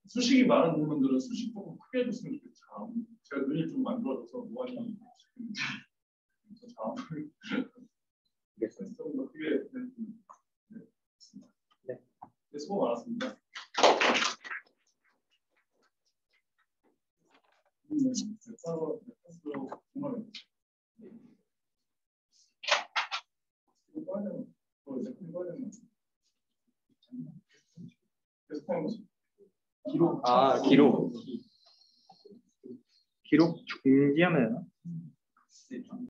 수식이 많은 논문들은 수식 조금 크게 해줬으면 좋겠죠. 제가 눈이 좀 안 좋아져서 무한히 지금 잘 알겠습니다. 조금 더 크게 네, 네. 네, 수고 많았습니다. 서로 정말 이거 꺼야 되는 이제 꺼야 되는 계속 하는 거지. 기록. 아, 기록. 기록 중지하면 되나?